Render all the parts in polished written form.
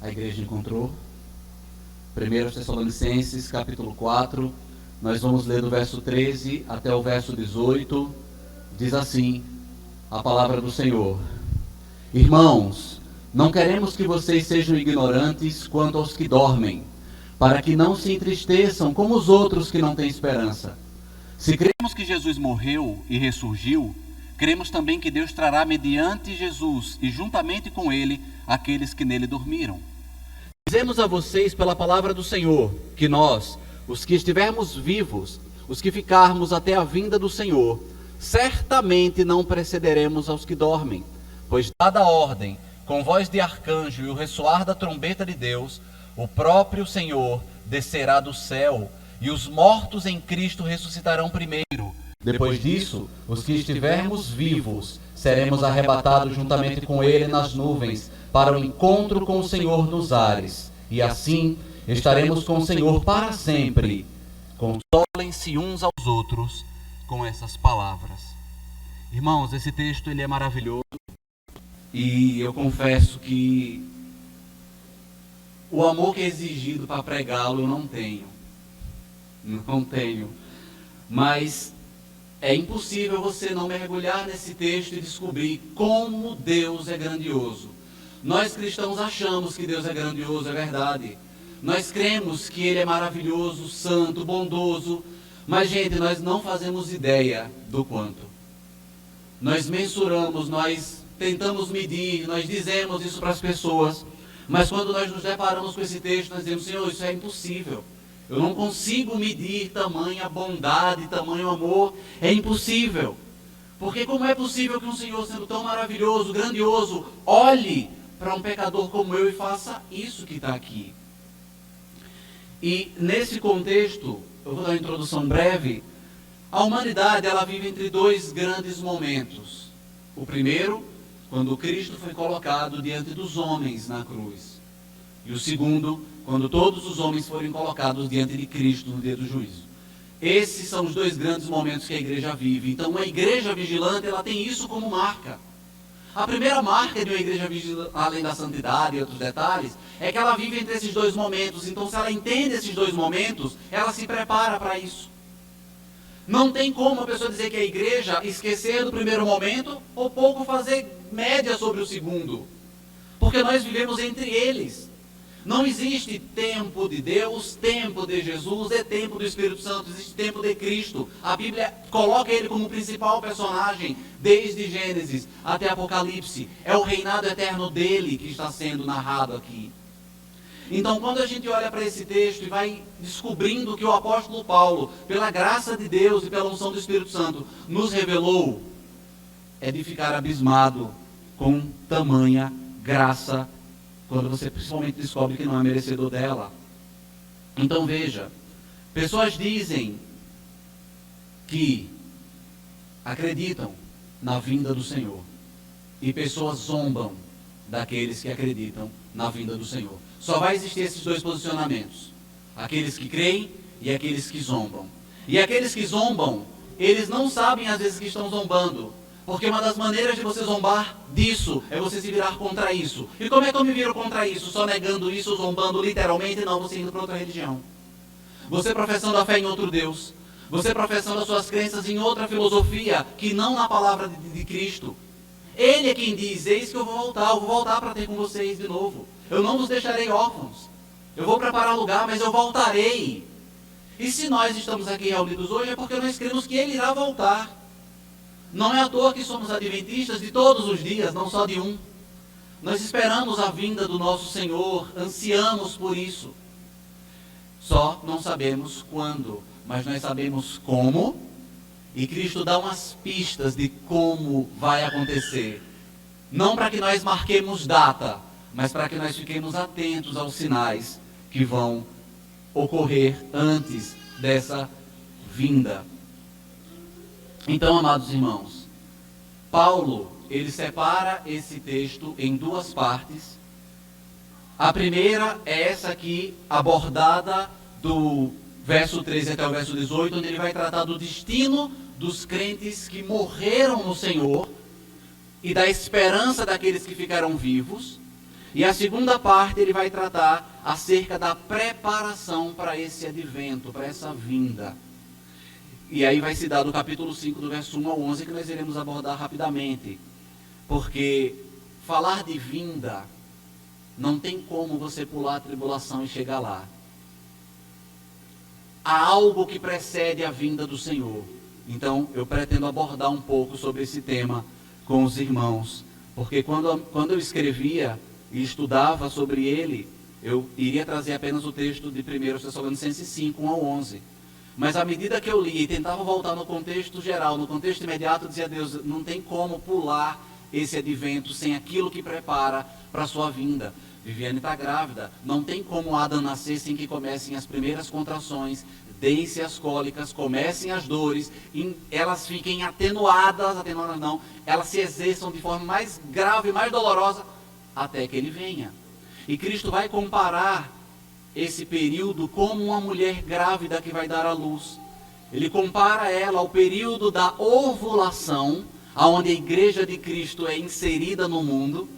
A igreja encontrou. 1 Tessalonicenses, capítulo 4, nós vamos ler do verso 13 até o verso 18. Diz assim a palavra do Senhor: Irmãos, não queremos que vocês sejam ignorantes quanto aos que dormem, para que não se entristeçam como os outros que não têm esperança. Se cremos que Jesus morreu e ressurgiu, cremos também que Deus trará mediante Jesus e juntamente com ele aqueles que nele dormiram. Dizemos a vocês pela palavra do Senhor que nós, os que estivermos vivos, os que ficarmos até a vinda do Senhor, certamente não precederemos aos que dormem, pois dada a ordem, com voz de arcanjo e o ressoar da trombeta de Deus, o próprio Senhor descerá do céu, e os mortos em Cristo ressuscitarão primeiro. Depois disso, os que estivermos vivos, seremos arrebatados juntamente com ele nas nuvens, para o encontro com o Senhor nos ares, e assim estaremos com o Senhor para sempre. Consolem-se uns aos outros com essas palavras. Irmãos, esse texto ele é maravilhoso, e eu confesso que o amor que é exigido para pregá-lo eu não tenho. Mas é impossível você não mergulhar nesse texto e descobrir como Deus é grandioso. Nós cristãos achamos que Deus é grandioso, é verdade. Nós cremos que Ele é maravilhoso, santo, bondoso. Mas, gente, nós não fazemos ideia do quanto. Nós mensuramos, nós tentamos medir, nós dizemos isso para as pessoas. Mas quando nós nos deparamos com esse texto, nós dizemos: Senhor, isso é impossível. Eu não consigo medir tamanha bondade, tamanho amor. É impossível. Porque como é possível que um Senhor, sendo tão maravilhoso, grandioso, olhe para um pecador como eu e faça isso que está aqui? E nesse contexto, eu vou dar uma introdução breve. A humanidade, ela vive entre dois grandes momentos. O primeiro, quando Cristo foi colocado diante dos homens na cruz. E o segundo, quando todos os homens forem colocados diante de Cristo no dia do juízo. Esses são os dois grandes momentos que a igreja vive. Então, uma igreja vigilante, ela tem isso como marca. A primeira marca de uma igreja vigilante, além da santidade e outros detalhes, é que ela vive entre esses dois momentos. Então, se ela entende esses dois momentos, ela se prepara para isso. Não tem como a pessoa dizer que a igreja esquecer do primeiro momento ou pouco fazer média sobre o segundo. Porque nós vivemos entre eles. Não existe tempo de Deus, tempo de Jesus, é tempo do Espírito Santo, existe tempo de Cristo. A Bíblia coloca ele como principal personagem, desde Gênesis até Apocalipse. É o reinado eterno dele que está sendo narrado aqui. Então, quando a gente olha para esse texto e vai descobrindo que o apóstolo Paulo, pela graça de Deus e pela unção do Espírito Santo, nos revelou, é de ficar abismado com tamanha graça, quando você principalmente descobre que não é merecedor dela. Então veja, pessoas dizem que acreditam na vinda do Senhor, e pessoas zombam daqueles que acreditam na vinda do Senhor. Só vai existir esses dois posicionamentos: aqueles que creem e aqueles que zombam. E aqueles que zombam, eles não sabem às vezes que estão zombando. Porque uma das maneiras de você zombar disso é você se virar contra isso. E como é que eu me viro contra isso? Só negando isso, zombando literalmente? Não, você indo para outra religião. Você professando a fé em outro Deus. Você professando as suas crenças em outra filosofia, que não na palavra de Cristo. Ele é quem diz: eis que eu vou voltar para ter com vocês de novo. Eu não vos deixarei órfãos. Eu vou preparar lugar, mas eu voltarei. E se nós estamos aqui reunidos hoje, é porque nós cremos que Ele irá voltar. Não é à toa que somos adventistas de todos os dias, não só de um. Nós esperamos a vinda do nosso Senhor, ansiamos por isso. Só não sabemos quando, mas nós sabemos como. E Cristo dá umas pistas de como vai acontecer. Não para que nós marquemos data, mas para que nós fiquemos atentos aos sinais que vão ocorrer antes dessa vinda. Então, amados irmãos, Paulo, ele separa esse texto em duas partes. A primeira é essa aqui, abordada do verso 13 até o verso 18, onde ele vai tratar do destino dos crentes que morreram no Senhor e da esperança daqueles que ficaram vivos. E a segunda parte ele vai tratar acerca da preparação para esse advento, para essa vinda. E aí vai se dar do capítulo 5, do verso 1 ao 11, que nós iremos abordar rapidamente. Porque falar de vinda, não tem como você pular a tribulação e chegar lá. Há algo que precede a vinda do Senhor. Então, eu pretendo abordar um pouco sobre esse tema com os irmãos. Porque quando eu escrevia e estudava sobre ele, eu iria trazer apenas o texto de 1 Tessalonicenses 5, 1 ao 11. Mas à medida que eu lia e tentava voltar no contexto geral, no contexto imediato, eu dizia: Deus, não tem como pular esse advento sem aquilo que prepara para a sua vinda. Viviane está grávida, não tem como Adam nascer sem que comecem as primeiras contrações, deem-se as cólicas, comecem as dores, elas fiquem atenuadas não, elas se exerçam de forma mais grave, mais dolorosa, até que ele venha. E Cristo vai comparar esse período como uma mulher grávida que vai dar à luz. Ele compara ela ao período da ovulação, onde a igreja de Cristo é inserida no mundo,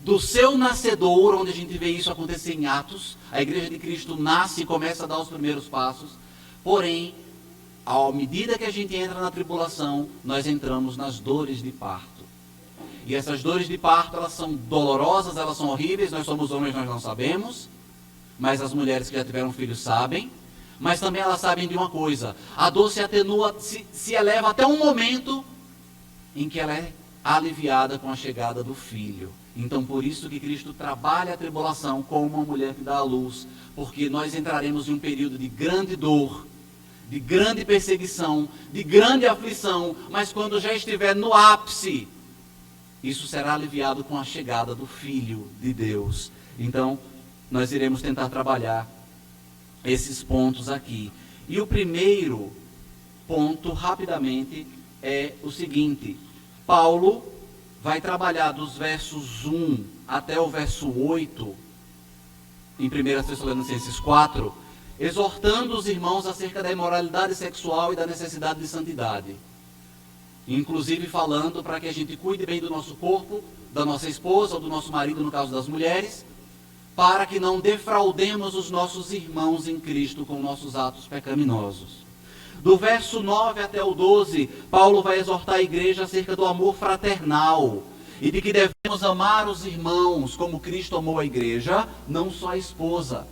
do seu nascedor, onde a gente vê isso acontecer em Atos. A igreja de Cristo nasce e começa a dar os primeiros passos. Porém, à medida que a gente entra na tribulação, nós entramos nas dores de parto. E essas dores de parto, elas são dolorosas, elas são horríveis. Nós somos homens, nós não sabemos. Mas as mulheres que já tiveram filhos sabem. Mas também elas sabem de uma coisa: a dor se atenua, se eleva até um momento em que ela é aliviada com a chegada do filho. Então, por isso que Cristo trabalha a tribulação como uma mulher que dá à luz, porque nós entraremos em um período de grande dor, de grande perseguição, de grande aflição, mas quando já estiver no ápice, isso será aliviado com a chegada do Filho de Deus. Então, nós iremos tentar trabalhar esses pontos aqui. E o primeiro ponto, rapidamente, é o seguinte: Paulo vai trabalhar dos versos 1 até o verso 8, em 1 Tessalonicenses 4, exortando os irmãos acerca da imoralidade sexual e da necessidade de santidade. Inclusive falando para que a gente cuide bem do nosso corpo, da nossa esposa ou do nosso marido, no caso das mulheres, para que não defraudemos os nossos irmãos em Cristo com nossos atos pecaminosos. Do verso 9 até o 12, Paulo vai exortar a igreja acerca do amor fraternal e de que devemos amar os irmãos como Cristo amou a igreja, não só a esposa,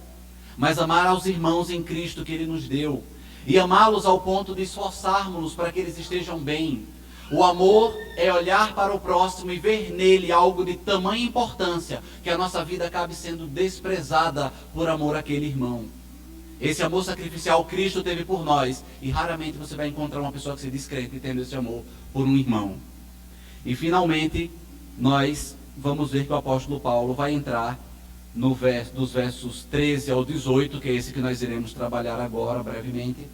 mas amar aos irmãos em Cristo que Ele nos deu, e amá-los ao ponto de esforçarmos-nos para que eles estejam bem. O amor é olhar para o próximo e ver nele algo de tamanha importância que a nossa vida acabe sendo desprezada por amor àquele irmão. Esse amor sacrificial Cristo teve por nós, e raramente você vai encontrar uma pessoa que se diz crente tendo esse amor por um irmão. E finalmente, nós vamos ver que o apóstolo Paulo vai entrar dos versos 13 ao 18, que é esse que nós iremos trabalhar agora brevemente,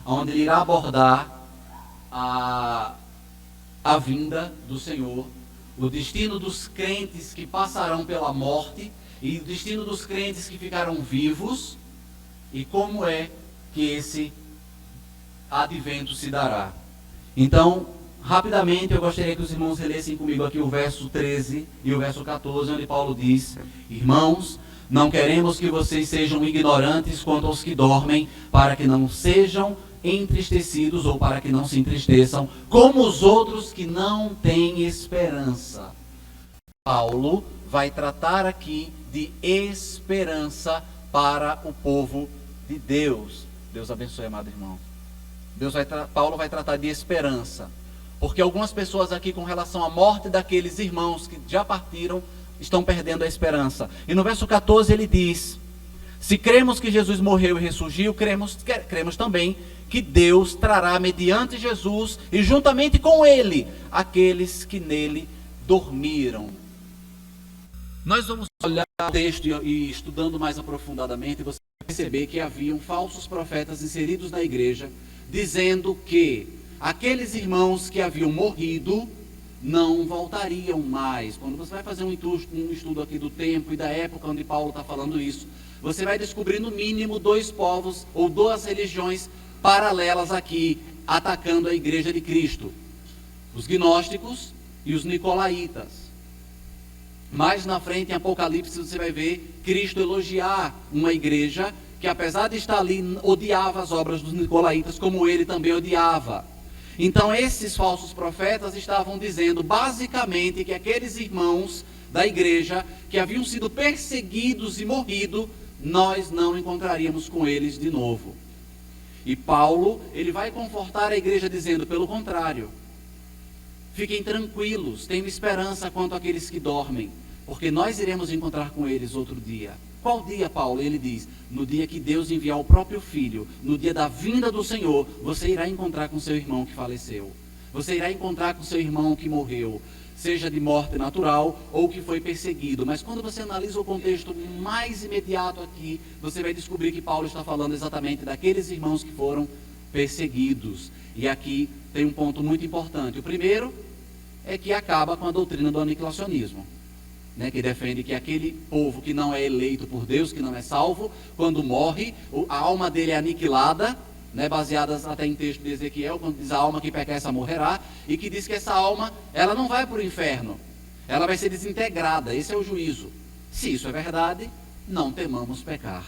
onde ele irá abordar a vinda do Senhor, o destino dos crentes que passarão pela morte e o destino dos crentes que ficarão vivos, e como é que esse advento se dará. Então, rapidamente, eu gostaria que os irmãos relessem comigo aqui o verso 13 e o verso 14, onde Paulo diz: Irmãos, não queremos que vocês sejam ignorantes quanto aos que dormem, para que não sejam entristecidos, ou para que não se entristeçam, como os outros que não têm esperança. Paulo vai tratar aqui de esperança para o povo de Deus. Deus abençoe, amado irmão. Paulo vai tratar de esperança, porque algumas pessoas aqui, com relação à morte daqueles irmãos que já partiram, estão perdendo a esperança. E no verso 14 ele diz: se cremos que Jesus morreu e ressurgiu, cremos também que Deus trará mediante Jesus e juntamente com ele aqueles que nele dormiram. Nós vamos olhar o texto e estudando mais aprofundadamente, você vai perceber que haviam falsos profetas inseridos na igreja, dizendo que aqueles irmãos que haviam morrido não voltariam mais. Quando você vai fazer um estudo aqui do tempo e da época onde Paulo está falando isso, você vai descobrir no mínimo 2 povos ou 2 religiões paralelas aqui, atacando a igreja de Cristo: os gnósticos e os nicolaítas. Mais na frente, em Apocalipse, você vai ver Cristo elogiar uma igreja que, apesar de estar ali, odiava as obras dos nicolaítas, como ele também odiava. Então, esses falsos profetas estavam dizendo, basicamente, que aqueles irmãos da igreja que haviam sido perseguidos e morrido, nós não encontraríamos com eles de novo. E Paulo, ele vai confortar a igreja dizendo, pelo contrário, fiquem tranquilos, tenham esperança quanto àqueles que dormem, porque nós iremos encontrar com eles outro dia. Qual dia, Paulo? Ele diz, no dia que Deus enviar o próprio Filho, no dia da vinda do Senhor, você irá encontrar com seu irmão que faleceu. Você irá encontrar com seu irmão que morreu, seja de morte natural ou que foi perseguido. Mas quando você analisa o contexto mais imediato aqui, você vai descobrir que Paulo está falando exatamente daqueles irmãos que foram perseguidos. E aqui tem um ponto muito importante. O primeiro é que acaba com a doutrina do aniquilacionismo, né, que defende que aquele povo que não é eleito por Deus, que não é salvo, quando morre, a alma dele é aniquilada, né, baseadas até em texto de Ezequiel, quando diz a alma que pecar essa morrerá, e que diz que essa alma, ela não vai para o inferno, ela vai ser desintegrada, esse é o juízo. Se isso é verdade, não temamos pecar,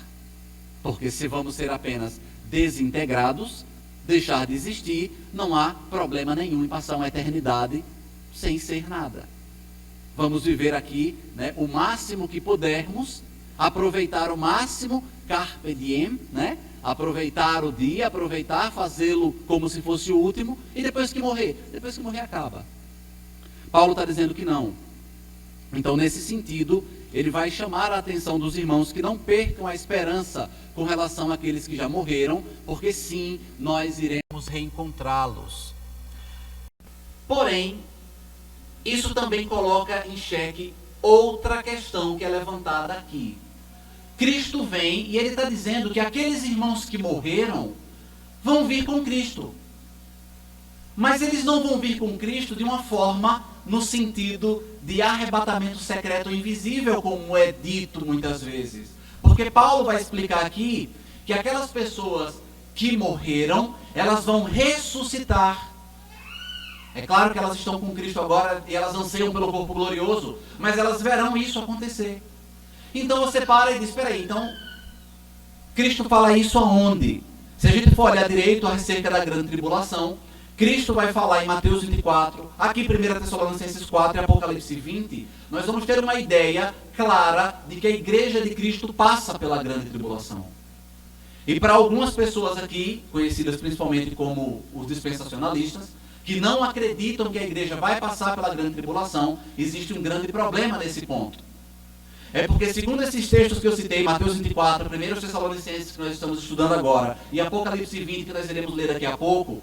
porque se vamos ser apenas desintegrados, deixar de existir, não há problema nenhum em passar uma eternidade sem ser nada. Vamos viver aqui, né, o máximo que pudermos, aproveitar o máximo, carpe diem, né? Aproveitar o dia, aproveitar, fazê-lo como se fosse o último, e depois que morrer acaba. Paulo está dizendo que não. Então, nesse sentido, ele vai chamar a atenção dos irmãos que não percam a esperança com relação àqueles que já morreram, porque sim, nós iremos reencontrá-los. Porém, isso também coloca em xeque outra questão que é levantada aqui. Cristo vem e ele está dizendo que aqueles irmãos que morreram vão vir com Cristo. Mas eles não vão vir com Cristo de uma forma no sentido de arrebatamento secreto invisível, como é dito muitas vezes. Porque Paulo vai explicar aqui que aquelas pessoas que morreram, elas vão ressuscitar. É claro que elas estão com Cristo agora e elas anseiam pelo corpo glorioso, mas elas verão isso acontecer. Então você para e diz, espera aí, então Cristo fala isso aonde? Se a gente for olhar direito acerca da grande tribulação, Cristo vai falar em Mateus 24, aqui 1 Tessalonicenses 4 e Apocalipse 20, nós vamos ter uma ideia clara de que a igreja de Cristo passa pela grande tribulação. E para algumas pessoas aqui, conhecidas principalmente como os dispensacionalistas, que não acreditam que a igreja vai passar pela grande tribulação, existe um grande problema nesse ponto. É porque, segundo esses textos que eu citei, Mateus 24, 1 Tessalonicenses, que nós estamos estudando agora, e Apocalipse 20, que nós iremos ler daqui a pouco,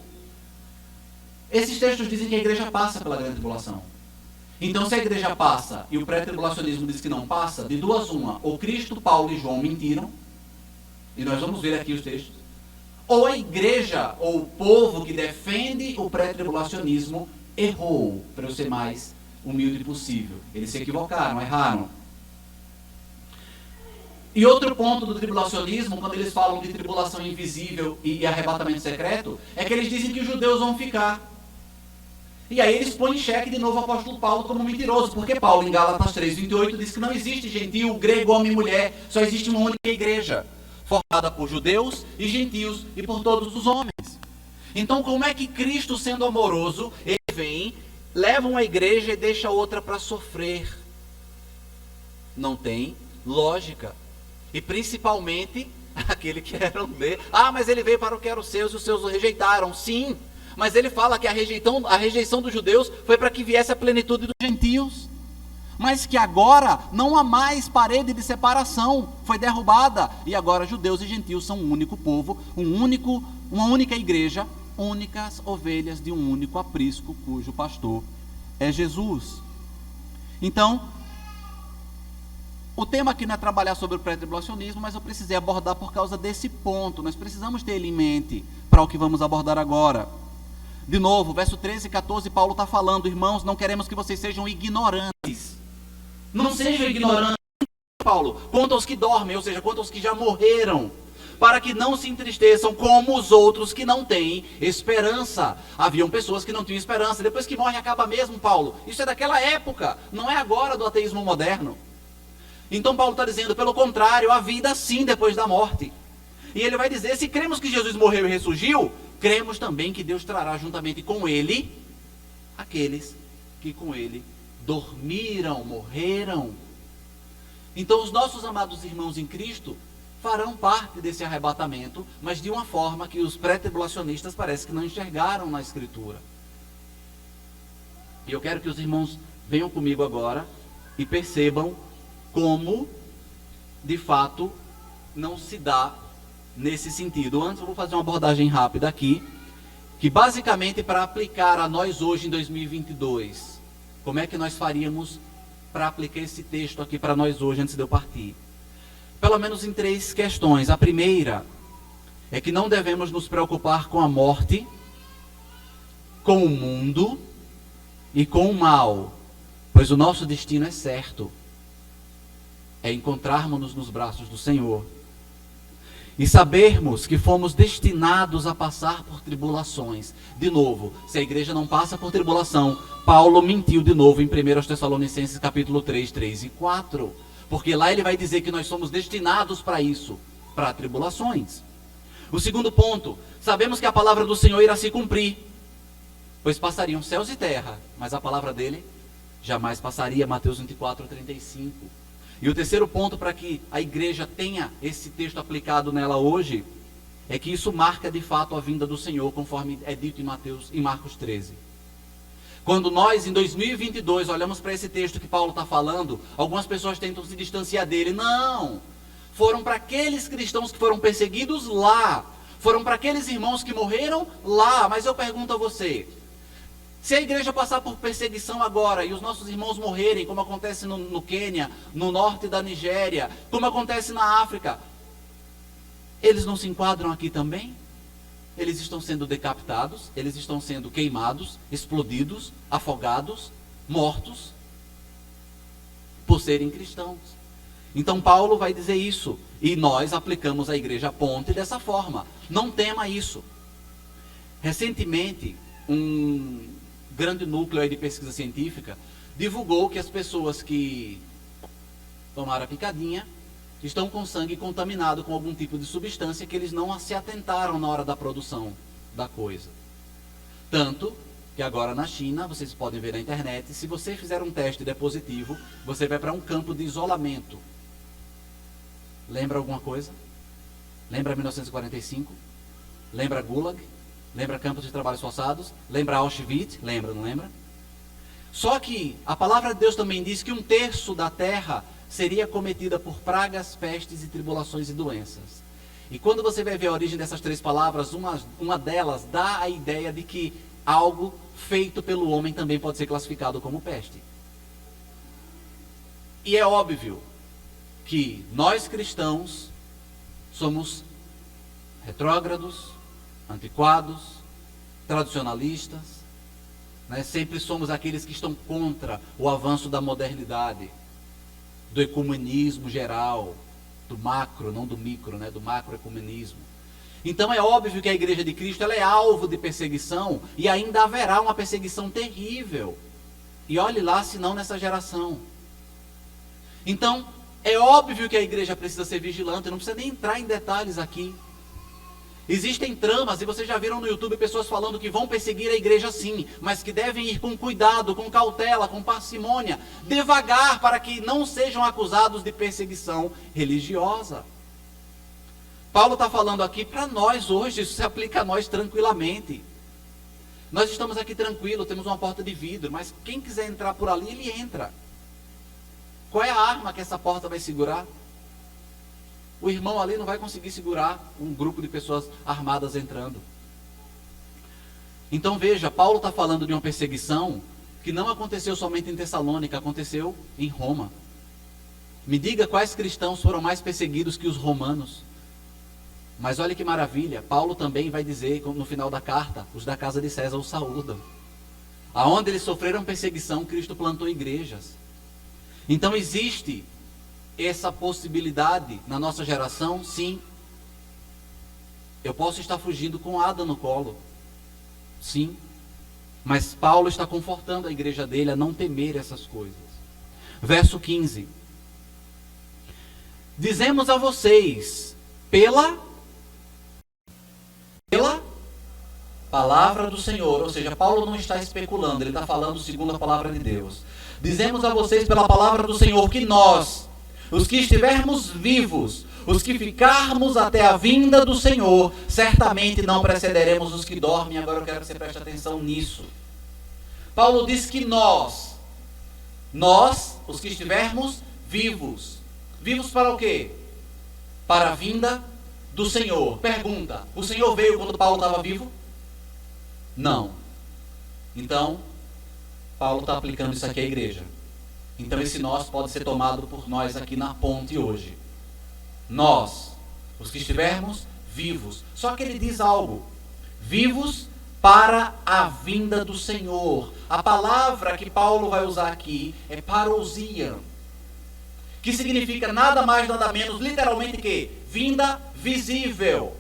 esses textos dizem que a igreja passa pela grande tribulação. Então, se a igreja passa e o pré-tribulacionismo diz que não passa, de duas uma, ou Cristo, Paulo e João mentiram, e nós vamos ver aqui os textos, ou a igreja, ou o povo que defende o pré-tribulacionismo, errou, para eu ser mais humilde possível. Eles se equivocaram, erraram. E outro ponto do tribulacionismo, quando eles falam de tribulação invisível e arrebatamento secreto, é que eles dizem que os judeus vão ficar. E aí eles põem em xeque de novo o apóstolo Paulo como mentiroso, porque Paulo em Gálatas 3:28 diz que não existe gentil, grego, homem e mulher, só existe uma única igreja, formada por judeus e gentios e por todos os homens. Então como é que Cristo, sendo amoroso, ele vem, leva uma igreja e deixa outra para sofrer? Não tem lógica. E principalmente aquele que era ler, mas ele veio para o que eram os seus e os seus o rejeitaram. Sim, mas ele fala que a rejeição dos judeus foi para que viesse a plenitude dos gentios. Mas que agora não há mais parede de separação, foi derrubada. E agora judeus e gentios são um único povo, uma única igreja, únicas ovelhas de um único aprisco, cujo pastor é Jesus. Então, o tema aqui não é trabalhar sobre o pré-tribulacionismo, mas eu precisei abordar por causa desse ponto. Nós precisamos ter ele em mente para o que vamos abordar agora. De novo, verso 13 e 14, Paulo está falando, irmãos, não queremos que vocês sejam ignorantes. Não sejam ignorantes, Paulo, quanto aos que dormem, ou seja, quanto aos que já morreram. para que não se entristeçam como os outros que não têm esperança. Haviam pessoas que não tinham esperança. Depois que morre, acaba mesmo, Paulo. Isso é daquela época, não é agora do ateísmo moderno. Então Paulo está dizendo, pelo contrário, há vida sim depois da morte. E ele vai dizer, se cremos que Jesus morreu e ressurgiu, cremos também que Deus trará juntamente com ele aqueles que com ele dormiram, morreram. Então os nossos amados irmãos em Cristo farão parte desse arrebatamento, mas de uma forma que os pré-tribulacionistas parece que não enxergaram na Escritura. E eu quero que os irmãos venham comigo agora e percebam como, de fato, não se dá nesse sentido. Antes eu vou fazer uma abordagem rápida aqui, que basicamente para aplicar a nós hoje em 2022, como é que nós faríamos para aplicar esse texto aqui para nós hoje antes de eu partir? Pelo menos em 3 questões. A primeira é que não devemos nos preocupar com a morte, com o mundo e com o mal, pois o nosso destino é certo, é encontrarmos-nos nos braços do Senhor. E sabermos que fomos destinados a passar por tribulações. De novo, se a igreja não passa por tribulação, Paulo mentiu de novo em 1 Tessalonicenses capítulo 3, 3 e 4. Porque lá ele vai dizer que nós somos destinados para isso, para tribulações. O segundo ponto, sabemos que a palavra do Senhor irá se cumprir, pois passariam céus e terra, mas a palavra dele jamais passaria, Mateus 24, 35. E o terceiro ponto para que a igreja tenha esse texto aplicado nela hoje, é que isso marca de fato a vinda do Senhor, conforme é dito em Marcos 13. Quando nós, em 2022, olhamos para esse texto que Paulo está falando, algumas pessoas tentam se distanciar dele. Não! Foram para aqueles cristãos que foram perseguidos lá. Foram para aqueles irmãos que morreram lá. Mas eu pergunto a você, se a igreja passar por perseguição agora e os nossos irmãos morrerem, como acontece no Quênia, no norte da Nigéria, como acontece na África, eles não se enquadram aqui também? Eles estão sendo decapitados, eles estão sendo queimados, explodidos, afogados, mortos, por serem cristãos. Então Paulo vai dizer isso, e nós aplicamos a igreja Ponte dessa forma. Não tema isso. Recentemente, um grande núcleo aí de pesquisa científica divulgou que as pessoas que tomaram a picadinha estão com sangue contaminado com algum tipo de substância que eles não se atentaram na hora da produção da coisa. Tanto que agora na China, vocês podem ver na internet, se você fizer um teste e der positivo, você vai para um campo de isolamento. Lembra alguma coisa? Lembra 1945? Lembra Gulag? Lembra campos de trabalhos forçados? Lembra Auschwitz? Lembra, não lembra? Só que a palavra de Deus também diz que 1/3 da terra seria cometida por pragas, pestes e tribulações e doenças. E quando você vai ver a origem dessas 3 palavras, uma delas dá a ideia de que algo feito pelo homem também pode ser classificado como peste. E é óbvio que nós cristãos somos retrógrados, antiquados, tradicionalistas, né? Sempre somos aqueles que estão contra o avanço da modernidade, do ecumenismo geral, do macro, não do micro, né? Do macroecumenismo. Então é óbvio que a igreja de Cristo ela é alvo de perseguição, e ainda haverá uma perseguição terrível. E olhe lá, se não nessa geração. Então, é óbvio que a igreja precisa ser vigilante, não precisa nem entrar em detalhes aqui. Existem tramas, e vocês já viram no YouTube pessoas falando que vão perseguir a igreja sim, mas que devem ir com cuidado, com cautela, com parcimônia, devagar, para que não sejam acusados de perseguição religiosa. Paulo está falando aqui para nós hoje, isso se aplica a nós tranquilamente. Nós estamos aqui tranquilos, temos uma porta de vidro, mas quem quiser entrar por ali, ele entra. Qual é a arma que essa porta vai segurar? O irmão ali não vai conseguir segurar um grupo de pessoas armadas entrando. Então veja, Paulo está falando de uma perseguição que não aconteceu somente em Tessalônica, aconteceu em Roma. Me diga quais cristãos foram mais perseguidos que os romanos. Mas olha que maravilha, Paulo também vai dizer no final da carta, os da casa de César os saúdam. Aonde eles sofreram perseguição, Cristo plantou igrejas. Então existe essa possibilidade na nossa geração, sim. Eu posso estar fugindo com Ada no colo. Sim. Mas Paulo está confortando a igreja dele a não temer essas coisas. Verso 15. Dizemos a vocês, pela palavra do Senhor, ou seja, Paulo não está especulando, ele está falando segundo a palavra de Deus. Dizemos a vocês pela palavra do Senhor que nós, os que estivermos vivos, os que ficarmos até a vinda do Senhor, certamente não precederemos os que dormem. Agora eu quero que você preste atenção nisso. Paulo diz que nós, os que estivermos vivos. Vivos para o quê? Para a vinda do Senhor. Pergunta, o Senhor veio quando Paulo estava vivo? Não. Então, Paulo está aplicando isso aqui à igreja. Então esse nós pode ser tomado por nós aqui na ponte hoje. Nós, os que estivermos vivos. Só que ele diz algo. Vivos para a vinda do Senhor. A palavra que Paulo vai usar aqui é parousia, que significa nada mais, nada menos, literalmente que vinda visível.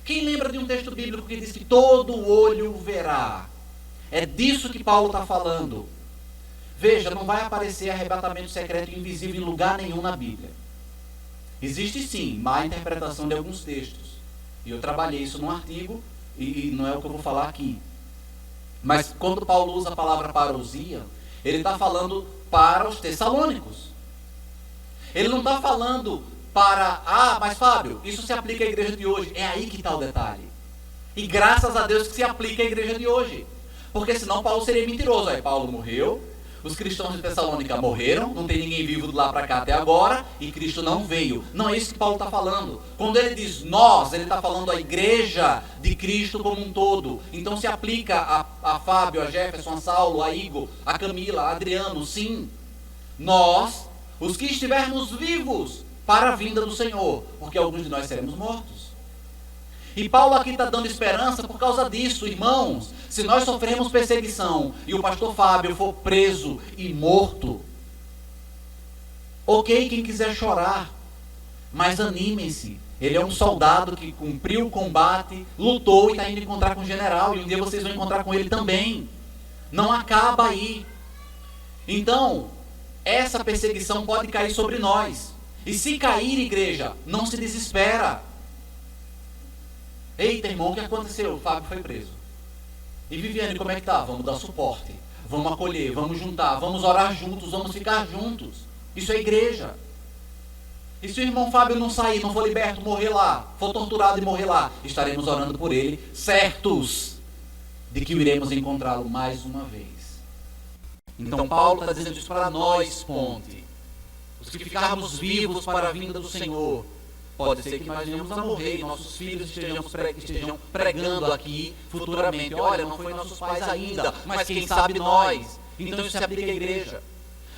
Quem lembra de um texto bíblico que diz que todo olho verá? É disso que Paulo está falando. Veja, não vai aparecer arrebatamento secreto e invisível em lugar nenhum na Bíblia. Existe sim má interpretação de alguns textos. E eu trabalhei isso num artigo, e não é o que eu vou falar aqui. Mas quando Paulo usa a palavra parousia, ele está falando para os tessalônicos. Ele não está falando para... mas Fábio, isso se aplica à igreja de hoje. É aí que está o detalhe. E graças a Deus que se aplica à igreja de hoje. Porque senão Paulo seria mentiroso. Aí Paulo morreu, os cristãos de Tessalônica morreram, não tem ninguém vivo de lá para cá até agora, e Cristo não veio. Não é isso que Paulo está falando. Quando ele diz nós, ele está falando a igreja de Cristo como um todo. Então se aplica a Fábio, a Jefferson, a Saulo, a Igor, a Camila, a Adriano, sim. Nós, os que estivermos vivos para a vinda do Senhor, porque alguns de nós seremos mortos. E Paulo aqui está dando esperança por causa disso, irmãos. Se nós sofremos perseguição e o pastor Fábio for preso e morto, ok, quem quiser chorar, mas animem-se. Ele é um soldado que cumpriu o combate, lutou e está indo encontrar com o general, e um dia vocês vão encontrar com ele também. Não acaba aí. Então, essa perseguição pode cair sobre nós. E se cair, igreja, não se desespera. Eita, irmão, o que aconteceu? O Fábio foi preso. E Viviane, como é que tá? Vamos dar suporte, vamos acolher, vamos juntar, vamos orar juntos, vamos ficar juntos. Isso é igreja. E se o irmão Fábio não sair, não for liberto, morrer lá, for torturado e morrer lá, estaremos orando por ele, certos de que iremos encontrá-lo mais uma vez. Então Paulo está dizendo isso para nós, ponte. Os que ficarmos vivos para a vinda do Senhor. Pode ser que nós venhamos a morrer e nossos filhos estejam pregando aqui futuramente. Olha, não foi nossos pais ainda, mas quem sabe nós. Então isso se aplica à igreja.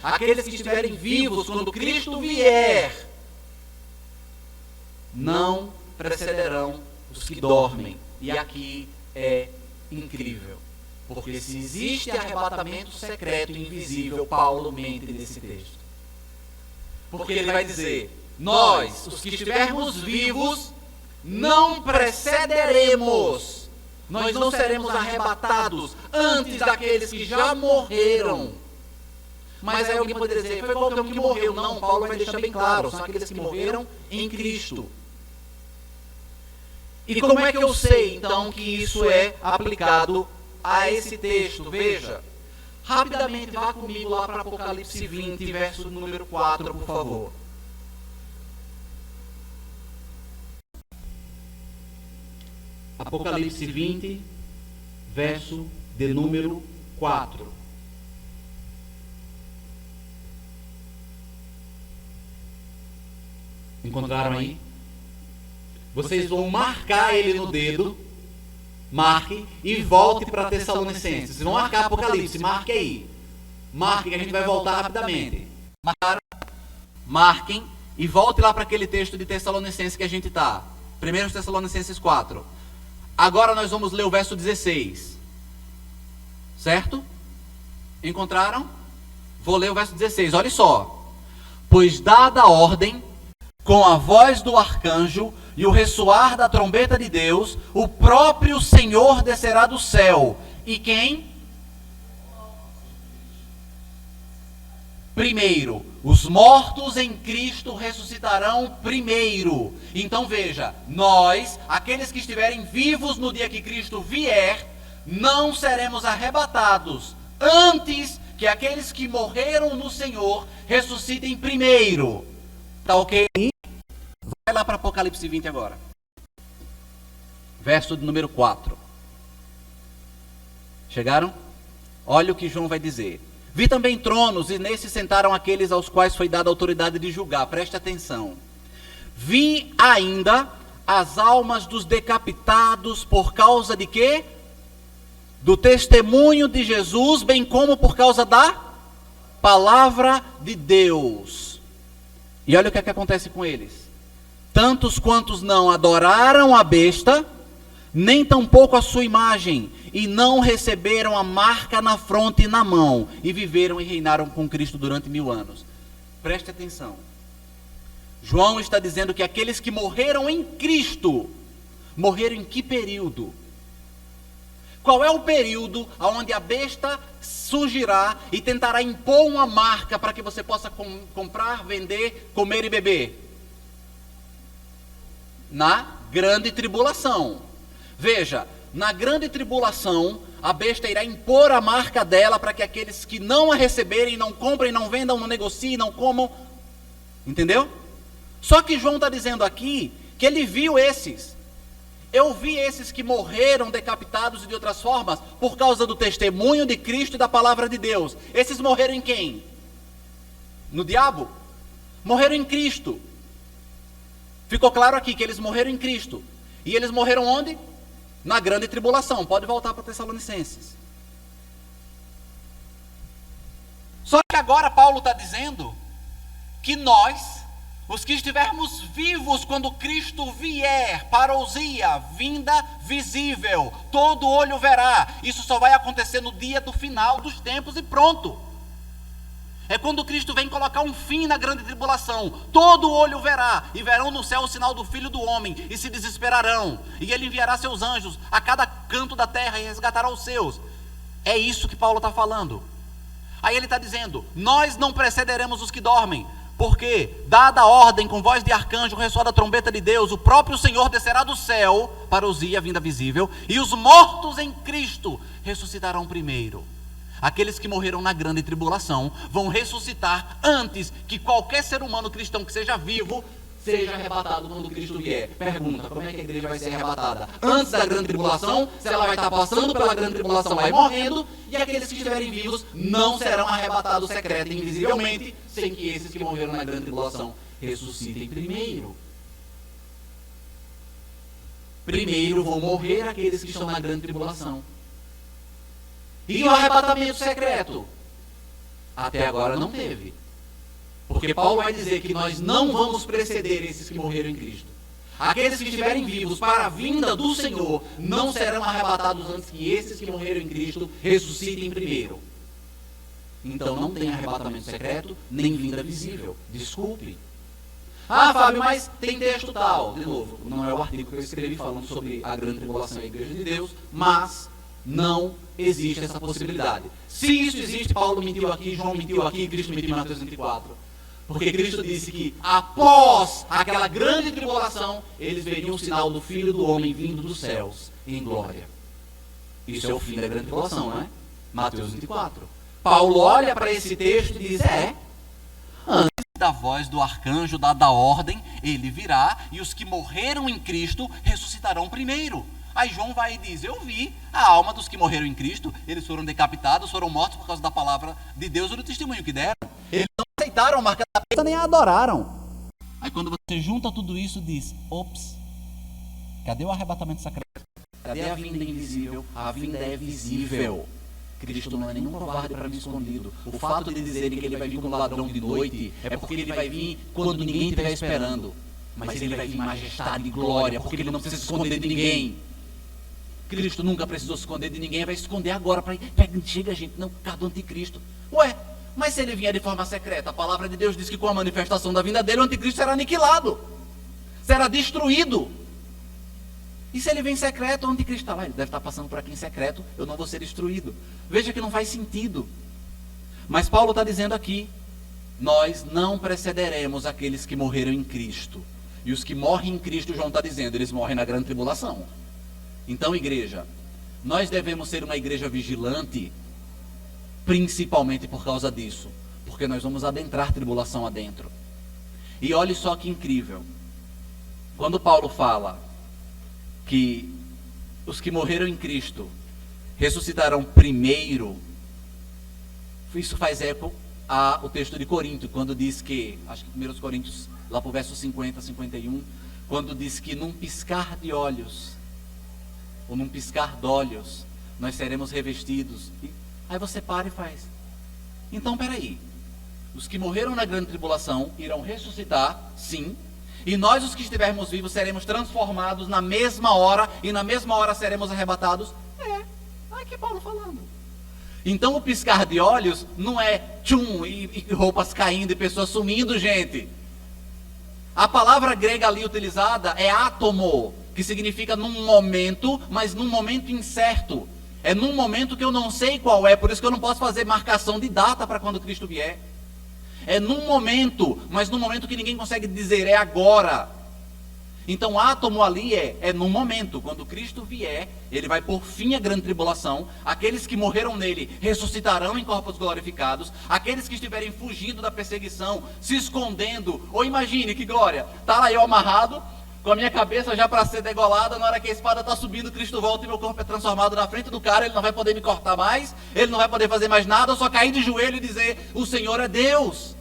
Aqueles que estiverem vivos quando Cristo vier, não precederão os que dormem. E aqui é incrível. Porque se existe arrebatamento secreto e invisível, Paulo mente nesse texto. Porque ele vai dizer... Nós, os que estivermos vivos, não precederemos. Nós não seremos arrebatados antes daqueles que já morreram. Mas aí alguém pode dizer, foi qualquer um que morreu. Não, Paulo vai deixar bem claro, são aqueles que morreram em Cristo. E como é que eu sei, então, que isso é aplicado a esse texto? Veja, rapidamente vá comigo lá para Apocalipse 20, verso número 4, por favor. Apocalipse 20, verso de número 4. Encontraram aí? Vocês vão marcar ele no dedo, marque e volte para Tessalonicenses. Vocês vão marcar Apocalipse, marque aí. Marque que a gente vai voltar rapidamente. Marquem e volte lá para aquele texto de Tessalonicenses que a gente está. 1 Tessalonicenses 4. Agora nós vamos ler o verso 16. Certo? Encontraram? Vou ler o verso 16, olha só. Pois dada a ordem, com a voz do arcanjo, e o ressoar da trombeta de Deus, o próprio Senhor descerá do céu. E quem? Primeiro, os mortos em Cristo ressuscitarão primeiro. Então veja, nós, aqueles que estiverem vivos no dia que Cristo vier, não seremos arrebatados antes que aqueles que morreram no Senhor ressuscitem primeiro. Tá ok? Vai lá para Apocalipse 20 agora. Verso de número 4. Chegaram? Olha o que João vai dizer. Vi também tronos, e nesses sentaram aqueles aos quais foi dada a autoridade de julgar. Preste atenção. Vi ainda as almas dos decapitados por causa de quê? Do testemunho de Jesus, bem como por causa da palavra de Deus. E olha o que é que acontece com eles. Tantos quantos não adoraram a besta, nem tampouco a sua imagem, e não receberam a marca na fronte e na mão, e viveram e reinaram com Cristo durante 1000 anos. Preste atenção. João está dizendo que aqueles que morreram em Cristo, morreram em que período? Qual é o período onde a besta surgirá e tentará impor uma marca para que você possa comprar, vender, comer e beber? Na grande tribulação. Veja, na grande tribulação, a besta irá impor a marca dela para que aqueles que não a receberem, não comprem, não vendam, não negociem, não comam. Entendeu? Só que João está dizendo aqui que ele viu esses. Eu vi esses que morreram decapitados e de outras formas por causa do testemunho de Cristo e da palavra de Deus. Esses morreram em quem? No diabo? Morreram em Cristo. Ficou claro aqui que eles morreram em Cristo. E eles morreram onde? Na grande tribulação. Pode voltar para Tessalonicenses. Só que agora Paulo está dizendo que nós, os que estivermos vivos quando Cristo vier, parousia, vinda visível, todo olho verá. Isso só vai acontecer no dia do final dos tempos e pronto. É quando Cristo vem colocar um fim na grande tribulação. Todo olho verá, e verão no céu o sinal do Filho do Homem, e se desesperarão. E ele enviará seus anjos a cada canto da terra e resgatará os seus. É isso que Paulo está falando. Aí ele está dizendo, nós não precederemos os que dormem, porque, dada a ordem com voz de arcanjo, o ressoar da trombeta de Deus, o próprio Senhor descerá do céu, parousia, vinda visível, e os mortos em Cristo ressuscitarão primeiro. Aqueles que morreram na grande tribulação vão ressuscitar antes que qualquer ser humano cristão que seja vivo seja arrebatado quando Cristo vier. Pergunta, como é que a igreja vai ser arrebatada? Antes da grande tribulação, se ela vai estar passando pela grande tribulação, vai morrendo, e aqueles que estiverem vivos não serão arrebatados secreta e invisivelmente, sem que esses que morreram na grande tribulação ressuscitem primeiro. Primeiro vão morrer aqueles que estão na grande tribulação. E o arrebatamento secreto? Até agora não teve. Porque Paulo vai dizer que nós não vamos preceder esses que morreram em Cristo. Aqueles que estiverem vivos para a vinda do Senhor não serão arrebatados antes que esses que morreram em Cristo ressuscitem primeiro. Então não tem arrebatamento secreto, nem vinda visível. Desculpe. Ah, Fábio, mas tem texto tal. De novo, não é o artigo que eu escrevi falando sobre a grande tribulação e a igreja de Deus, mas não existe essa possibilidade. Se isso existe, Paulo mentiu aqui, João mentiu aqui, Cristo mentiu em Mateus 24. Porque Cristo disse que após aquela grande tribulação, eles veriam o sinal do Filho do Homem vindo dos céus em glória. Isso é o fim da grande tribulação, não é? Mateus 24. Paulo olha para esse texto e diz, antes da voz do arcanjo dada a ordem, ele virá, e os que morreram em Cristo ressuscitarão primeiro. Aí João vai e diz, eu vi a alma dos que morreram em Cristo, eles foram decapitados, foram mortos por causa da palavra de Deus e do testemunho que deram. Eles não aceitaram a marca da besta, nem a adoraram. Aí quando você junta tudo isso, diz, ops, cadê o arrebatamento secreto? Cadê a vinda invisível? A vinda é visível. Cristo não é nenhum covarde para mim escondido. O fato de dizerem que ele vai vir como ladrão de noite, é porque ele vai vir quando ninguém estiver esperando. Mas ele vai vir em majestade e glória, porque ele não precisa se esconder de ninguém. Cristo nunca precisou se esconder de ninguém, vai se esconder agora para chega gente, não, por causa do anticristo. Ué, mas se ele vier de forma secreta, a palavra de Deus diz que com a manifestação da vinda dele, o anticristo será aniquilado. será destruído. E se ele vem em secreto, onde Cristo está lá? Ele deve estar passando por aqui em secreto, eu não vou ser destruído. Veja que não faz sentido. Mas Paulo está dizendo aqui, nós não precederemos aqueles que morreram em Cristo. E os que morrem em Cristo, João está dizendo, eles morrem na grande tribulação. Então, igreja, nós devemos ser uma igreja vigilante, principalmente por causa disso. Porque nós vamos adentrar tribulação adentro. E olhe só que incrível. Quando Paulo fala que os que morreram em Cristo ressuscitarão primeiro, isso faz eco ao texto de Corinto, quando diz que, acho que 1 Coríntios, lá para o verso 50, 51, quando diz que num piscar de olhos, ou num piscar de olhos, nós seremos revestidos. Aí você para e faz. Então, peraí. Os que morreram na grande tribulação irão ressuscitar, sim. E nós, os que estivermos vivos, seremos transformados na mesma hora. E na mesma hora seremos arrebatados. Olha que Paulo falando. Então o piscar de olhos não é tchum, e roupas caindo e pessoas sumindo, gente. A palavra grega ali utilizada é átomo, que significa num momento, mas num momento incerto. É num momento que eu não sei qual é, por isso que eu não posso fazer marcação de data para quando Cristo vier. É num momento, mas num momento que ninguém consegue dizer, é agora. Então átomo ali é num momento, quando Cristo vier, ele vai pôr fim à grande tribulação, aqueles que morreram nele ressuscitarão em corpos glorificados, aqueles que estiverem fugindo da perseguição, se escondendo, ou imagine que glória, está lá eu amarrado, com a minha cabeça já para ser degolada, na hora que a espada está subindo, Cristo volta e meu corpo é transformado na frente do cara, ele não vai poder me cortar mais, ele não vai poder fazer mais nada, eu só cair de joelho e dizer, o Senhor é Deus.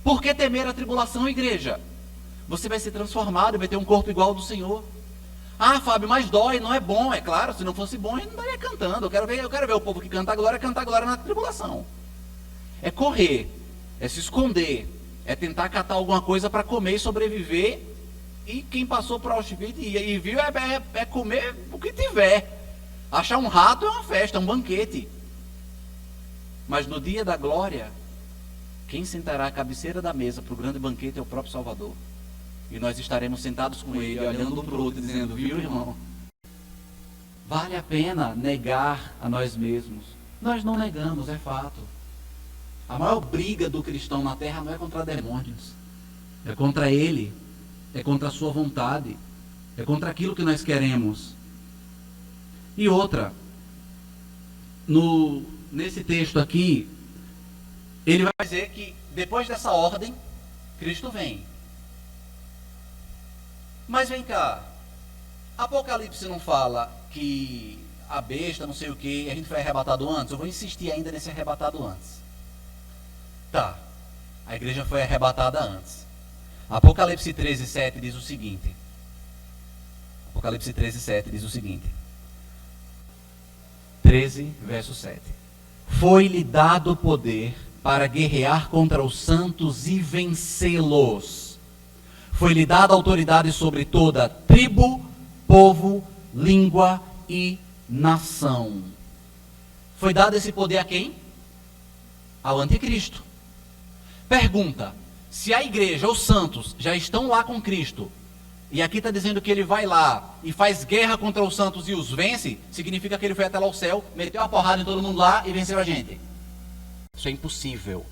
Por que temer a tribulação, igreja? Você vai ser transformado e vai ter um corpo igual ao do Senhor. Ah, Fábio, mas dói, não é bom. É claro, se não fosse bom, ele não estaria cantando. Eu quero ver o povo que canta a glória na tribulação. É correr, é se esconder, é tentar catar alguma coisa para comer e sobreviver. E quem passou por Auschwitz e viu é comer o que tiver. Achar um rato é uma festa, é um banquete. Mas no dia da glória, quem sentará à cabeceira da mesa para o grande banquete é o próprio Salvador. E nós estaremos sentados com ele, olhando um para o outro, dizendo, viu, irmão? Vale a pena negar a nós mesmos. Nós não negamos, é fato. A maior briga do cristão na terra não é contra demônios. É contra ele. É contra a sua vontade. É contra aquilo que nós queremos. E outra. Nesse texto aqui, ele vai dizer que depois dessa ordem, Cristo vem. Mas vem cá, Apocalipse não fala que a besta, não sei o que, a gente foi arrebatado antes? Eu vou insistir ainda nesse arrebatado antes. Tá, a igreja foi arrebatada antes. Apocalipse 13:7 diz o seguinte. Apocalipse 13:7 diz o seguinte. 13, verso 7. Foi-lhe dado poder para guerrear contra os santos e vencê-los. Foi-lhe dada autoridade sobre toda tribo, povo, língua e nação. Foi dado esse poder a quem? Ao anticristo. Pergunta, se a igreja, os santos, já estão lá com Cristo, e aqui está dizendo que ele vai lá e faz guerra contra os santos e os vence, significa que ele foi até lá ao céu, meteu uma porrada em todo mundo lá e venceu a gente. Isso é impossível.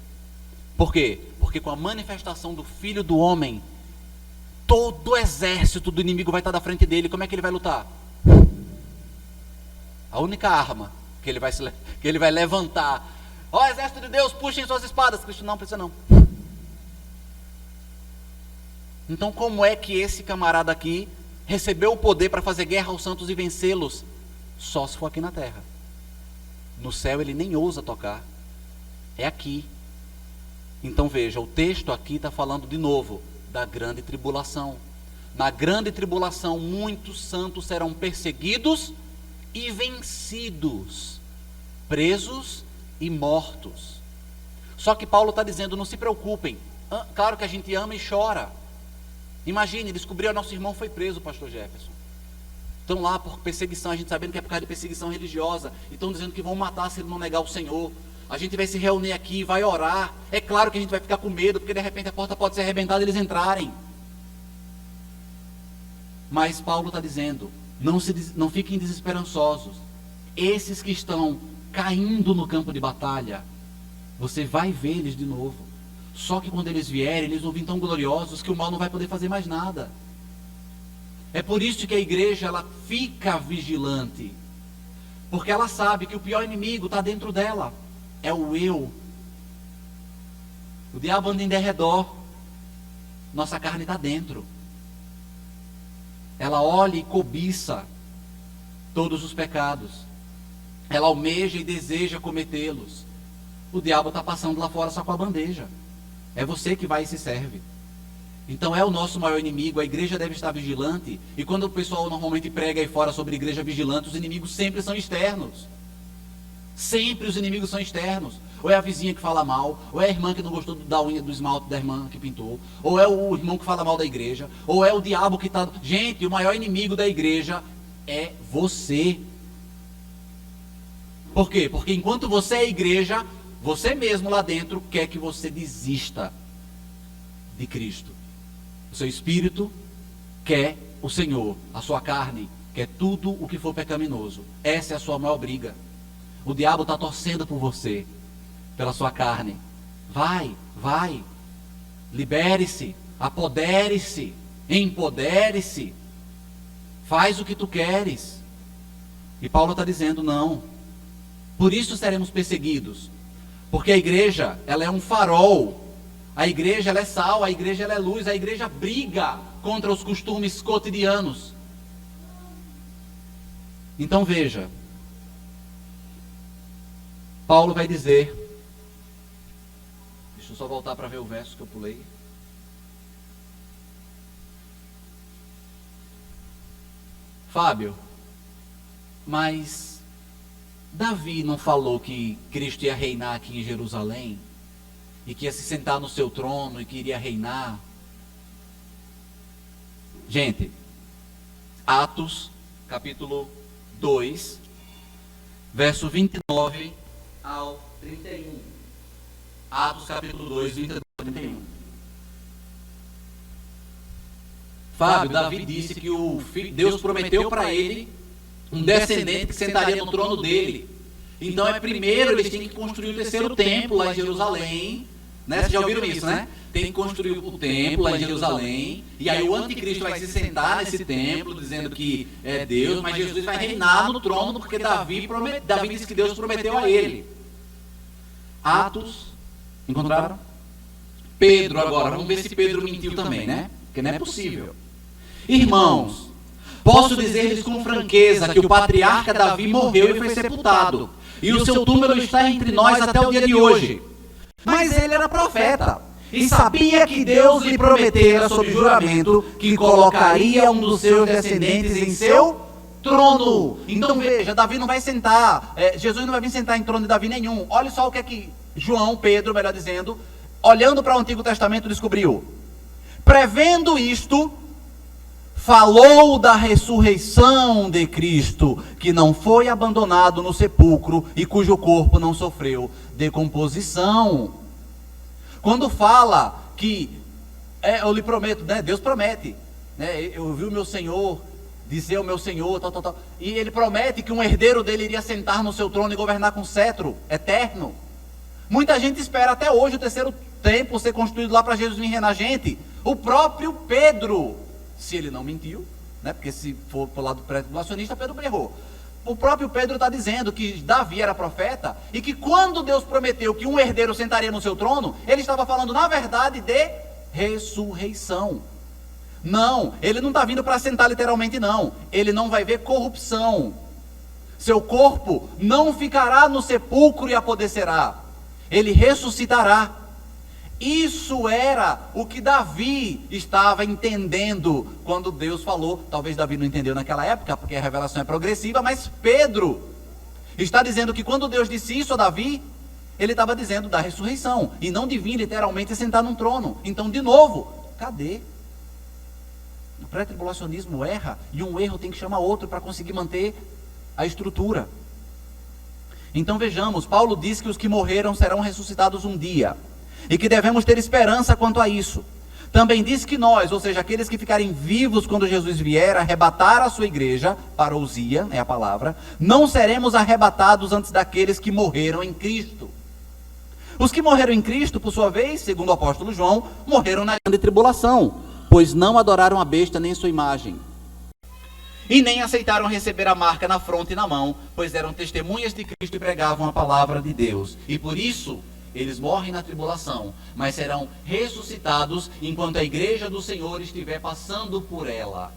Por quê? Porque com a manifestação do Filho do Homem, todo o exército do inimigo vai estar da frente dele. Como é que ele vai lutar? A única arma que ele vai levantar. Ó, exército de Deus, puxem suas espadas. Cristo não precisa não. Então como é que esse camarada aqui recebeu o poder para fazer guerra aos santos e vencê-los? Só se for aqui na terra. No céu ele nem ousa tocar. É aqui. Então veja, o texto aqui está falando de novo da grande tribulação. Na grande tribulação, muitos santos serão perseguidos e vencidos, presos e mortos. Só que Paulo está dizendo, não se preocupem. Claro que a gente ama e chora. Imagine, descobriu, nosso irmão foi preso, pastor Jefferson. Estão lá por perseguição, a gente sabendo que é por causa de perseguição religiosa. E estão dizendo que vão matar se ele não negar o Senhor. A gente vai se reunir aqui, vai orar. É claro que a gente vai ficar com medo, porque de repente a porta pode ser arrebentada e eles entrarem. Mas Paulo está dizendo, não fiquem desesperançosos. Esses que estão caindo no campo de batalha, você vai ver eles de novo. Só que quando eles vierem, eles vão vir tão gloriosos que o mal não vai poder fazer mais nada. É por isso que a igreja, ela fica vigilante. Porque ela sabe que o pior inimigo está dentro dela. É o eu. O diabo anda em derredor. Nossa carne está dentro. Ela olha e cobiça todos os pecados. Ela almeja e deseja cometê-los. O diabo está passando lá fora só com a bandeja. É você que vai e se serve. Então é o nosso maior inimigo. A igreja deve estar vigilante. E quando o pessoal normalmente prega aí fora sobre igreja vigilante, os inimigos sempre são externos. Sempre os inimigos são externos. Ou é a vizinha que fala mal, ou é a irmã que não gostou da unha do esmalte da irmã que pintou, ou é o irmão que fala mal da igreja, ou é o diabo que está... Gente, o maior inimigo da igreja é você. Por quê? Porque enquanto você é igreja, você mesmo lá dentro quer que você desista de Cristo. O seu espírito quer o Senhor, a sua carne quer tudo o que for pecaminoso. Essa é a sua maior briga. O diabo está torcendo por você, pela sua carne. Vai, libere-se, apodere-se, empodere-se, faz o que tu queres. E Paulo está dizendo, não, por isso seremos perseguidos, porque a igreja, ela é um farol, a igreja ela é sal, a igreja ela é luz, a igreja briga contra os costumes cotidianos. Então veja, Paulo vai dizer, deixa eu só voltar para ver o verso que eu pulei. Fábio, mas Davi não falou que Cristo ia reinar aqui em Jerusalém? E que ia se sentar no seu trono e que iria reinar? Gente, Atos, capítulo 2, verso 29 ao 31. Atos capítulo 2, 29 ao 31. Fábio, Davi disse que Deus prometeu para ele um descendente que sentaria no trono dele. Então primeiro eles têm que construir o terceiro templo lá em Jerusalém, né? Vocês já ouviram isso, né? Tem que construir o templo lá em Jerusalém, e aí o anticristo vai se sentar nesse templo, dizendo que é Deus, mas Jesus vai reinar no trono, porque Davi disse que Deus prometeu a ele. Atos, encontraram? Pedro agora, vamos ver se Pedro mentiu também, né? Porque não é possível. Irmãos, posso dizer-lhes com franqueza que o patriarca Davi morreu e foi sepultado, e o seu túmulo está entre nós até o dia de hoje. Mas ele era profeta, e sabia que Deus lhe prometera sob juramento que colocaria um dos seus descendentes em seu trono. Então veja, Davi não vai sentar, Jesus não vai vir sentar em trono de Davi nenhum. Olha só o que é que Pedro, melhor dizendo, olhando para o Antigo Testamento, descobriu. Prevendo isto, falou da ressurreição de Cristo, que não foi abandonado no sepulcro e cujo corpo não sofreu decomposição. Quando fala que, eu lhe prometo, né, Deus promete, né, eu vi o meu Senhor, dizer ao meu Senhor, tal, e ele promete que um herdeiro dele iria sentar no seu trono e governar com cetro eterno. Muita gente espera até hoje o terceiro templo ser construído lá para Jesus vir reinar. Gente, o próprio Pedro, se ele não mentiu, né, porque se for para o lado pré-tribulacionista, Pedro errou. O próprio Pedro está dizendo que Davi era profeta e que quando Deus prometeu que um herdeiro sentaria no seu trono, ele estava falando na verdade de ressurreição. Não, ele não está vindo para sentar literalmente não, ele não vai ver corrupção, seu corpo não ficará no sepulcro e apodrecerá, ele ressuscitará. Isso era o que Davi estava entendendo quando Deus falou. Talvez Davi não entendeu naquela época, porque a revelação é progressiva, mas Pedro está dizendo que quando Deus disse isso a Davi, ele estava dizendo da ressurreição, e não de vir literalmente sentar num trono. Então, de novo, cadê? O pré-tribulacionismo erra, e um erro tem que chamar outro para conseguir manter a estrutura. Então vejamos, Paulo diz que os que morreram serão ressuscitados um dia, e que devemos ter esperança quanto a isso. Também diz que nós, ou seja, aqueles que ficarem vivos quando Jesus vier arrebatar a sua igreja, parousia é a palavra, não seremos arrebatados antes daqueles que morreram em Cristo. Os que morreram em Cristo, por sua vez, segundo o apóstolo João, morreram na grande tribulação, pois não adoraram a besta nem sua imagem. E nem aceitaram receber a marca na fronte e na mão, pois eram testemunhas de Cristo e pregavam a palavra de Deus. E por isso, eles morrem na tribulação, mas serão ressuscitados enquanto a igreja do Senhor estiver passando por ela.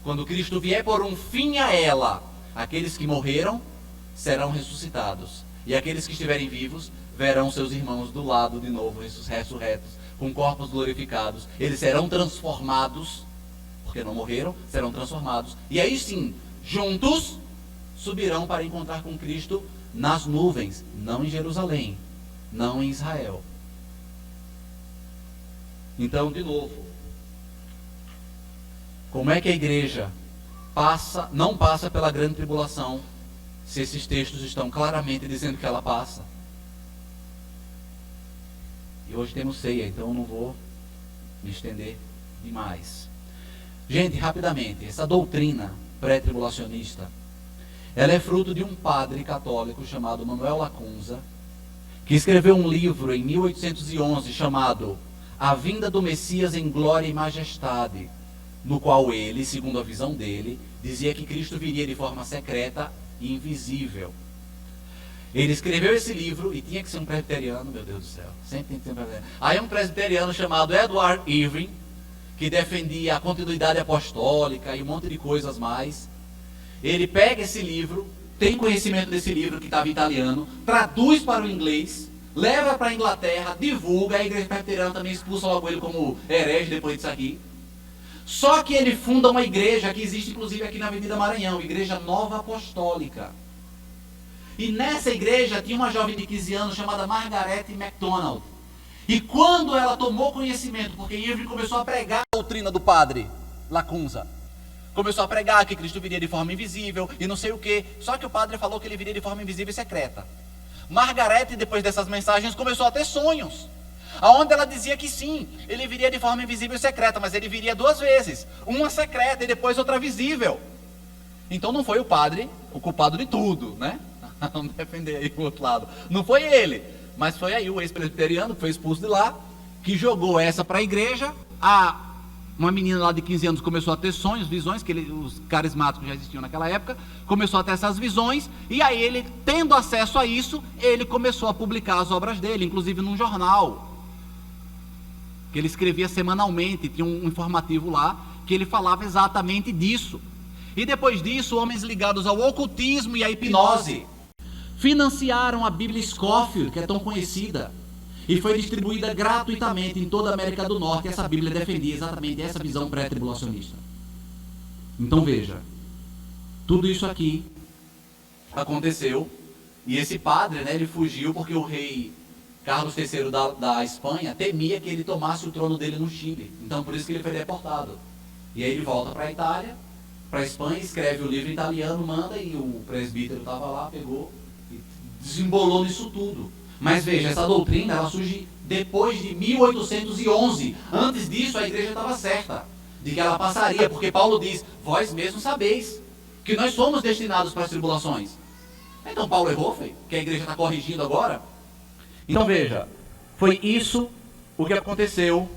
Quando Cristo vier por um fim a ela, aqueles que morreram serão ressuscitados. E aqueles que estiverem vivos verão seus irmãos do lado de novo, ressurretos, com corpos glorificados. Eles serão transformados, porque não morreram, serão transformados. E aí sim, juntos, subirão para encontrar com Cristo nas nuvens, não em Jerusalém, não em Israel. Então, de novo, como é que a igreja não passa pela grande tribulação, se esses textos estão claramente dizendo que ela passa? E hoje temos ceia, então eu não vou me estender demais. Gente, rapidamente, essa doutrina pré-tribulacionista, ela é fruto de um padre católico chamado Manuel Lacunza, que escreveu um livro em 1811 chamado A Vinda do Messias em Glória e Majestade, no qual ele, segundo a visão dele, dizia que Cristo viria de forma secreta e invisível. Ele escreveu esse livro e tinha que ser um presbiteriano, meu Deus do céu, sempre tem que ser um presbiteriano. Aí um presbiteriano chamado Edward Irving, que defendia a continuidade apostólica e um monte de coisas mais. Ele pega esse livro, tem conhecimento desse livro que estava em italiano, traduz para o inglês, leva para a Inglaterra, divulga, a igreja presbiteriana também expulsa logo ele como herege depois disso aqui. Só que ele funda uma igreja que existe inclusive aqui na Avenida Maranhão, Igreja Nova Apostólica. E nessa igreja tinha uma jovem de 15 anos chamada Margaret MacDonald. E quando ela tomou conhecimento, porque Irving começou a pregar a doutrina do padre Lacunza, começou a pregar que Cristo viria de forma invisível e não sei o que, só que o padre falou que ele viria de forma invisível e secreta. Margaret, depois dessas mensagens, começou a ter sonhos, aonde ela dizia que sim, ele viria de forma invisível e secreta, mas ele viria duas vezes, uma secreta e depois outra visível. Então não foi o padre o culpado de tudo, né? Vamos defender aí o outro lado. Não foi ele, mas foi aí o ex-presbiteriano que foi expulso de lá, que jogou essa para a igreja. Uma menina lá de 15 anos começou a ter sonhos, visões, que os carismáticos já existiam naquela época, começou a ter essas visões, e aí ele, tendo acesso a isso, ele começou a publicar as obras dele, inclusive num jornal, que ele escrevia semanalmente, tinha um informativo lá, que ele falava exatamente disso. E depois disso, homens ligados ao ocultismo e à hipnose financiaram a Bíblia Scofield, que é tão conhecida, e foi distribuída gratuitamente em toda a América do Norte. Essa Bíblia defendia exatamente essa visão pré-tribulacionista. Então veja, tudo isso aqui aconteceu, e esse padre, né, ele fugiu porque o rei Carlos III da Espanha temia que ele tomasse o trono dele no Chile. Então por isso que ele foi deportado. E aí ele volta para a Itália, para a Espanha, escreve o livro em italiano, manda, e o presbítero estava lá, pegou e desembolou nisso tudo. Mas veja, essa doutrina ela surge depois de 1811. Antes disso a igreja estava certa de que ela passaria, porque Paulo diz: vós mesmos sabeis que nós somos destinados para as tribulações. Então Paulo errou, foi? Que a igreja está corrigindo agora? Então veja, foi isso o que aconteceu.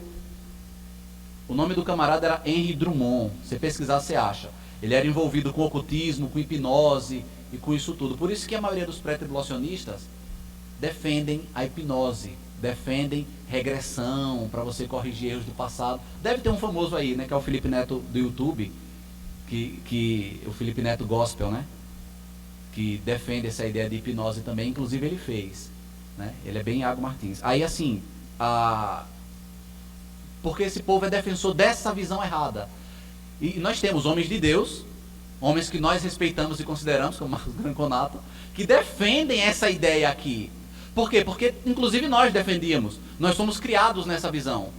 O nome do camarada era Henry Drummond. Se pesquisar, você acha. Ele era envolvido com ocultismo, com hipnose e com isso tudo. Por isso que a maioria dos pré-tribulacionistas defendem a hipnose, defendem regressão, para você corrigir erros do passado. Deve ter um famoso aí, né, que é o Felipe Neto do YouTube, o Felipe Neto Gospel, né, que defende essa ideia de hipnose também, inclusive ele fez, né, ele é bem Iago Martins. Aí assim, porque esse povo é defensor dessa visão errada. E nós temos homens de Deus, homens que nós respeitamos e consideramos, como Marcos Branconato, que defendem essa ideia aqui. Por quê? Porque inclusive nós defendíamos. Nós somos criados nessa visão.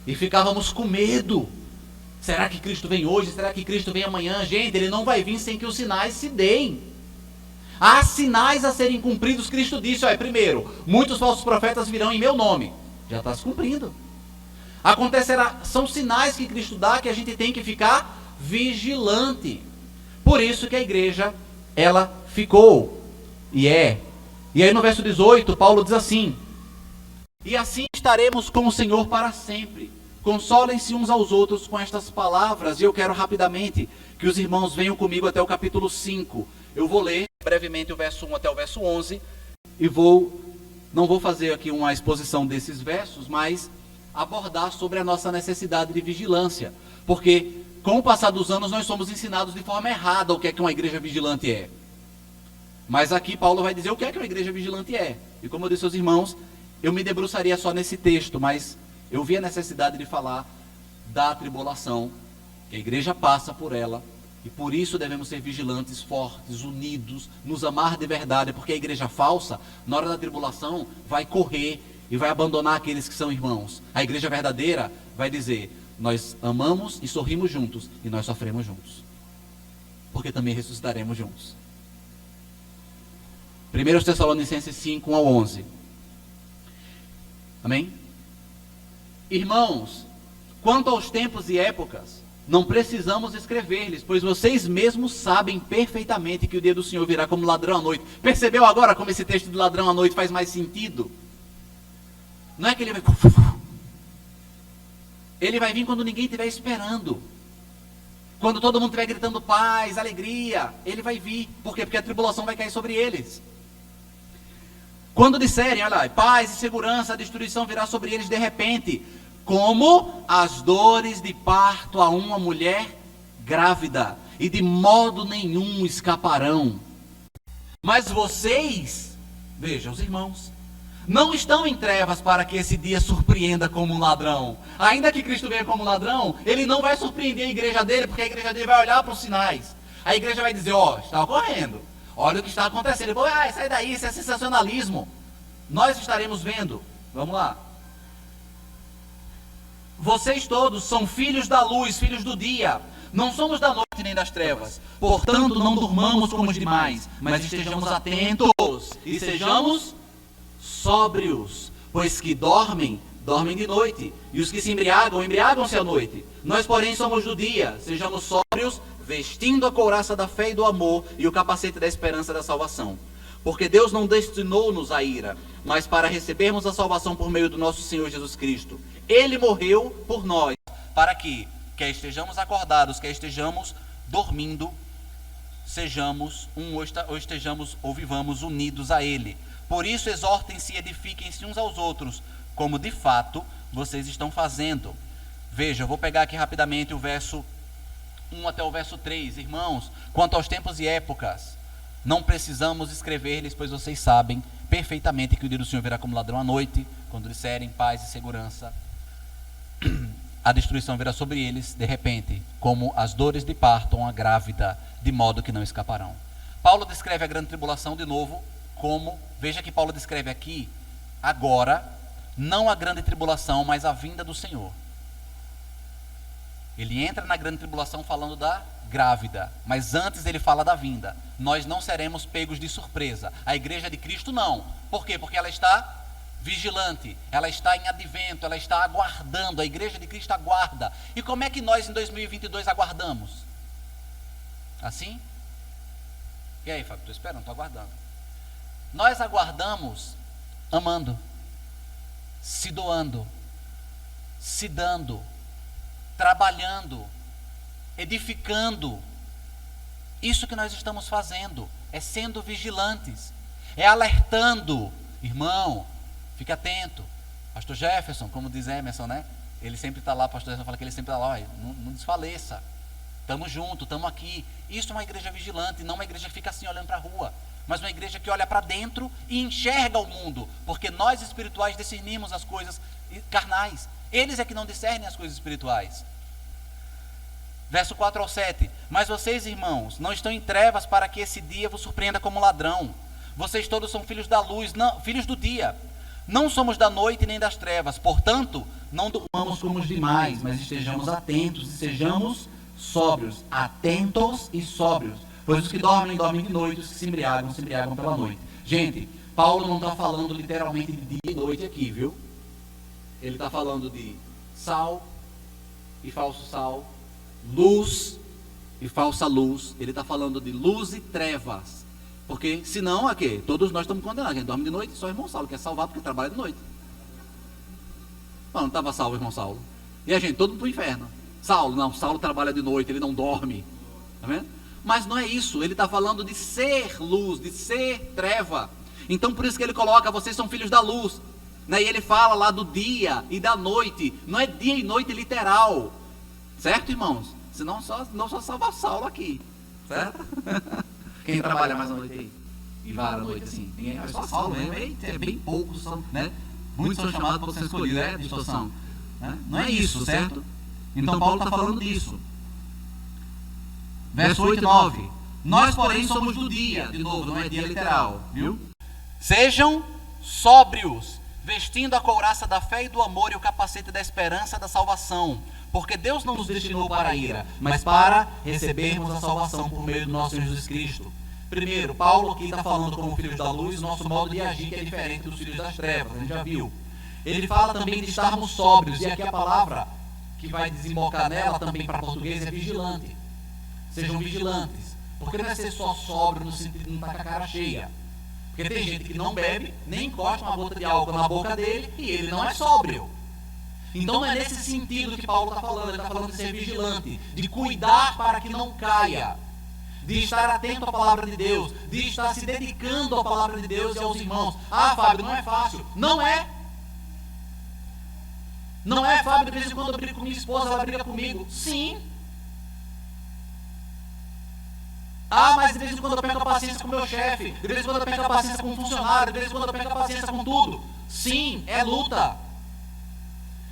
E ficávamos com medo. Será que Cristo vem hoje? Será que Cristo vem amanhã? Gente, ele não vai vir sem que os sinais se deem. Há sinais a serem cumpridos. Cristo disse, olha, primeiro, muitos falsos profetas virão em meu nome. Já está se cumprindo. Acontecerá, são sinais que Cristo dá que a gente tem que ficar vigilante. Por isso que a igreja, ela ficou. E aí no verso 18, Paulo diz assim: e assim estaremos com o Senhor para sempre. Consolem-se uns aos outros com estas palavras. E eu quero rapidamente que os irmãos venham comigo até o capítulo 5. Eu vou ler brevemente o verso 1 até o verso 11. E não vou fazer aqui uma exposição desses versos, mas abordar sobre a nossa necessidade de vigilância. Porque com o passar dos anos nós somos ensinados de forma errada o que é que uma igreja vigilante é. Mas aqui Paulo vai dizer o que é que uma igreja vigilante é. E como eu disse aos irmãos, eu me debruçaria só nesse texto, mas eu vi a necessidade de falar da tribulação, que a igreja passa por ela, e por isso devemos ser vigilantes, fortes, unidos, nos amar de verdade, porque a igreja falsa, na hora da tribulação, vai correr e vai abandonar aqueles que são irmãos. A igreja verdadeira vai dizer: nós amamos e sorrimos juntos, e nós sofremos juntos, porque também ressuscitaremos juntos. 1 Tessalonicenses 5, 1 ao 11. Amém? Irmãos, quanto aos tempos e épocas, não precisamos escrever-lhes, pois vocês mesmos sabem perfeitamente que o dia do Senhor virá como ladrão à noite. Percebeu agora como esse texto de ladrão à noite faz mais sentido? Não é que ele vai... Ele vai vir quando ninguém estiver esperando. Quando todo mundo estiver gritando paz, alegria, ele vai vir. Por quê? Porque a tribulação vai cair sobre eles. Quando disserem, olha lá, paz e segurança, a destruição virá sobre eles de repente, como as dores de parto a uma mulher grávida, e de modo nenhum escaparão. Mas vocês, vejam, os irmãos, não estão em trevas para que esse dia surpreenda como um ladrão. Ainda que Cristo venha como ladrão, ele não vai surpreender a igreja dele, porque a igreja dele vai olhar para os sinais. A igreja vai dizer: ó, está ocorrendo, olha o que está acontecendo. Ele vai, sai daí, isso é sensacionalismo. Nós estaremos vendo. Vamos lá. Vocês todos são filhos da luz, filhos do dia. Não somos da noite nem das trevas. Portanto, não durmamos como os demais, mas estejamos atentos e sejamos sóbrios. Pois que dormem, dormem de noite. E os que se embriagam, embriagam-se à noite. Nós, porém, somos do dia. Sejamos sóbrios, vestindo a couraça da fé e do amor e o capacete da esperança da salvação. Porque Deus não destinou-nos a ira, mas para recebermos a salvação por meio do nosso Senhor Jesus Cristo. Ele morreu por nós, para que, quer estejamos acordados, quer estejamos dormindo, sejamos ou estejamos ou vivamos unidos a Ele. Por isso exortem-se e edifiquem-se uns aos outros, como de fato vocês estão fazendo. Veja, eu vou pegar aqui rapidamente o verso 1 até o verso 3. Irmãos, quanto aos tempos e épocas, não precisamos escrever-lhes, pois vocês sabem perfeitamente que o dia do Senhor virá como ladrão à noite, quando disserem paz e segurança. A destruição virá sobre eles, de repente, como as dores de parto a uma grávida, de modo que não escaparão. Paulo descreve a grande tribulação de novo como, veja que Paulo descreve aqui, agora, não a grande tribulação, mas a vinda do Senhor. Ele entra na grande tribulação falando da grávida, mas antes ele fala da vinda. Nós não seremos pegos de surpresa. A igreja de Cristo não. Por quê? Porque ela está vigilante, ela está em advento, ela está aguardando. A igreja de Cristo aguarda. E como é que nós em 2022 aguardamos? Assim? E aí, Fábio, estou esperando, estou aguardando. Nós aguardamos amando, se doando, se dando, trabalhando, edificando. Isso que nós estamos fazendo é sendo vigilantes, é alertando. Irmão, fique atento. Pastor Jefferson, como diz Emerson, né? Ele sempre está lá, pastor Jefferson fala que ele sempre está lá, não desfaleça. Estamos juntos, estamos aqui. Isso é uma igreja vigilante, não uma igreja que fica assim olhando para a rua, mas uma igreja que olha para dentro e enxerga o mundo, porque nós espirituais discernimos as coisas carnais. Eles é que não discernem as coisas espirituais. Verso 4 ao 7. Mas vocês, irmãos, não estão em trevas para que esse dia vos surpreenda como ladrão. Vocês todos são filhos da luz, não, filhos do dia. Não somos da noite nem das trevas. Portanto, não durmamos como os demais, mas estejamos atentos e sejamos sóbrios. Atentos e sóbrios. Pois os que dormem, dormem de noite, os que se embriagam pela noite. Gente, Paulo não está falando literalmente de dia e noite aqui, viu? Ele está falando de sal e falso sal, luz e falsa luz. Ele está falando de luz e trevas. Porque senão, aqui, todos nós estamos condenados. Quem dorme de noite, só o irmão Saulo, que é salvado porque trabalha de noite. Não estava salvo o irmão Saulo. E a gente, todo mundo para o inferno. Saulo trabalha de noite, ele não dorme. Tá vendo? Mas não é isso, ele está falando de ser luz, de ser treva. Então por isso que ele coloca, vocês são filhos da luz. Né? E ele fala lá do dia e da noite. Não é dia e noite literal. Certo, irmãos? Senão não só salva Saulo aqui. Certo? Quem trabalha mais à noite aí? E vara à noite assim? Ninguém, é só Saulo mesmo. É bem poucos, né? Muitos são chamados para ser escolhidos, é distorção. Né? Não é isso, certo? Então Paulo está falando disso. Verso 8 e 9. Nós, porém, somos do dia. De novo, não é dia literal, viu? Sejam sóbrios, vestindo a couraça da fé e do amor e o capacete da esperança da salvação. Porque Deus não nos destinou para a ira, mas para recebermos a salvação por meio do nosso Senhor Jesus Cristo. Primeiro, Paulo aqui está falando como filhos da luz, nosso modo de agir que é diferente dos filhos das trevas, a gente já viu. Ele fala também de estarmos sóbrios, e aqui a palavra que vai desembocar nela também para português é vigilante. Sejam vigilantes, porque não é ser só sóbrio no sentido de não estar com a cara cheia. Porque tem gente que não bebe, nem encosta uma gota de álcool na boca dele, e ele não é sóbrio. Então não é nesse sentido que Paulo está falando, ele está falando de ser vigilante, de cuidar para que não caia, de estar atento à palavra de Deus, de estar se dedicando à palavra de Deus e aos irmãos. Ah, Fábio, não é fácil. Não é. Não é, Fábio, de vez em quando eu brigo com minha esposa, ela briga comigo. Sim. Ah, mas de vez em quando eu perco a paciência com o meu chefe, de vez em quando eu perco a paciência com o funcionário, de vez em quando eu perco a paciência com tudo. Sim, é luta.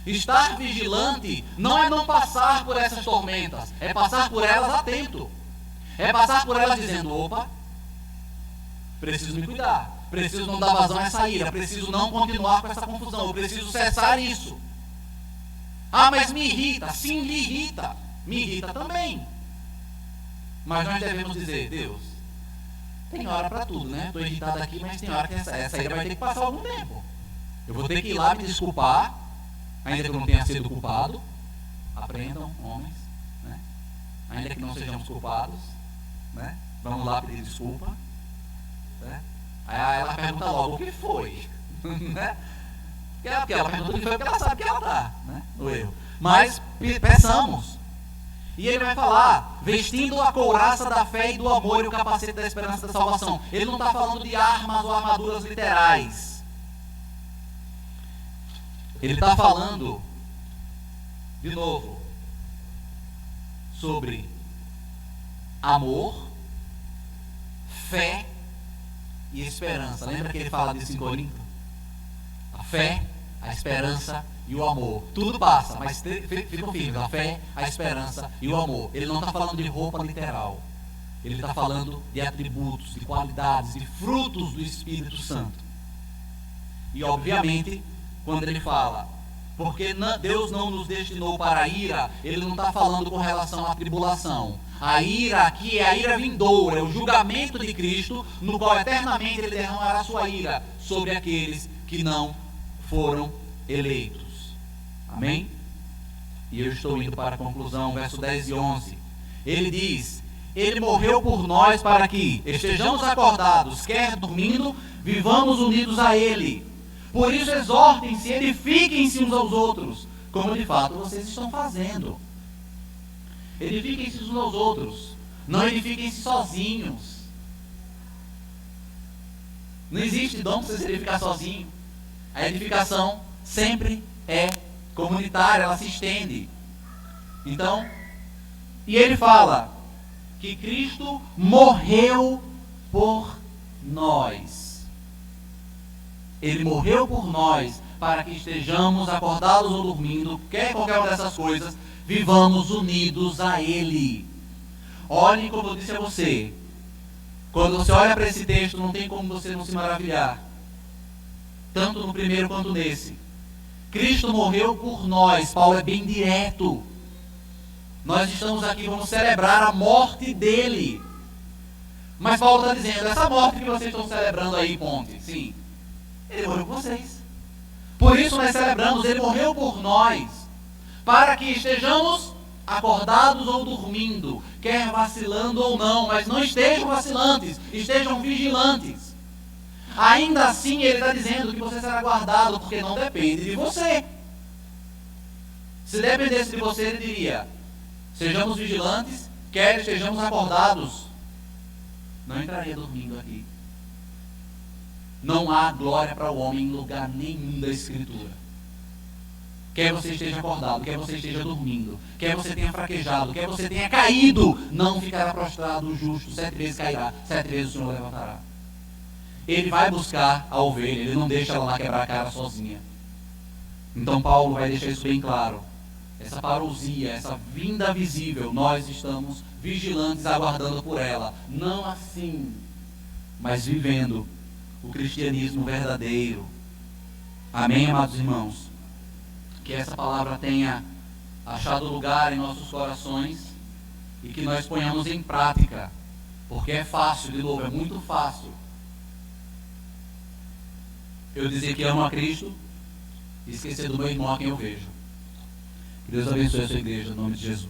Estar vigilante não é não passar por essas tormentas, é passar por elas atento. É passar por elas dizendo, opa, preciso me cuidar, preciso não dar vazão a essa ira, preciso não continuar com essa confusão, eu preciso cessar isso. Ah, mas me irrita. Sim, lhe irrita. Me irrita também. Mas nós devemos dizer, Deus, tem hora para tudo, né? Estou irritado aqui, mas tem hora que essa ira vai ter que passar algum tempo. Eu vou ter que ir lá me desculpar, ainda que eu não tenha sido culpado. Aprendam, homens, né? Ainda que não sejamos culpados, né? Vamos lá pedir desculpa, né? Aí ela pergunta logo, o que foi? Né? Porque ela pergunta o que foi porque ela sabe que ela está, né, no erro. Mas peçamos. E ele vai falar, vestindo a couraça da fé e do amor e o capacete da esperança da salvação. Ele não está falando de armas ou armaduras literais. Ele está falando, de novo, sobre amor, fé e esperança. Lembra que ele fala disso em Corinto? A fé, a esperança e o amor. Tudo passa, mas ficam firmes. A fé, a esperança e o amor. Ele não está falando de roupa literal. Ele está falando de atributos, de qualidades, de frutos do Espírito Santo. E obviamente, quando ele fala, porque Deus não nos destinou para a ira, ele não está falando com relação à tribulação. A ira aqui é a ira vindoura, é o julgamento de Cristo, no qual eternamente ele derramará a sua ira sobre aqueles que não foram eleitos. Amém? E eu estou indo para a conclusão, verso 10 e 11. Ele diz, ele morreu por nós para que estejamos acordados, quer dormindo, vivamos unidos a ele. Por isso exortem-se, edifiquem-se uns aos outros, como de fato vocês estão fazendo. Edifiquem-se uns aos outros, não edifiquem-se sozinhos. Não existe dom para você se edificar sozinho. A edificação sempre é comunitária, ela se estende. Então, e ele fala que Cristo morreu por nós. Ele morreu por nós para que estejamos acordados ou dormindo, quer qualquer uma dessas coisas, vivamos unidos a Ele. Olhem como eu disse a você, quando você olha para esse texto, não tem como você não se maravilhar. Tanto no primeiro quanto nesse. Cristo morreu por nós. Paulo é bem direto. Nós estamos aqui, vamos celebrar a morte dele. Mas Paulo está dizendo, essa morte que vocês estão celebrando aí, Ponte, sim, ele morreu por vocês. Por isso nós celebramos, ele morreu por nós. para que estejamos acordados ou dormindo, quer vacilando ou não, mas não estejam vacilantes, estejam vigilantes. Ainda assim, ele está dizendo que você será guardado, porque não depende de você. Se dependesse de você, ele diria: sejamos vigilantes, quer estejamos acordados. Não entraria dormindo aqui. Não há glória para o homem em lugar nenhum da Escritura. Quer você esteja acordado, quer você esteja dormindo, quer você tenha fraquejado, quer você tenha caído, não ficará prostrado o justo, 7 vezes cairá, 7 vezes o Senhor levantará. Ele vai buscar a ovelha, ele não deixa ela lá quebrar a cara sozinha. Então Paulo vai deixar isso bem claro. Essa parousia, essa vinda visível, nós estamos vigilantes, aguardando por ela. Não assim, mas vivendo o cristianismo verdadeiro. Amém, amados irmãos? Que essa palavra tenha achado lugar em nossos corações e que nós ponhamos em prática, porque é fácil, de novo, é muito fácil eu dizer que amo a Cristo e esquecer do meu irmão a quem eu vejo. Que Deus abençoe a sua igreja, no nome de Jesus.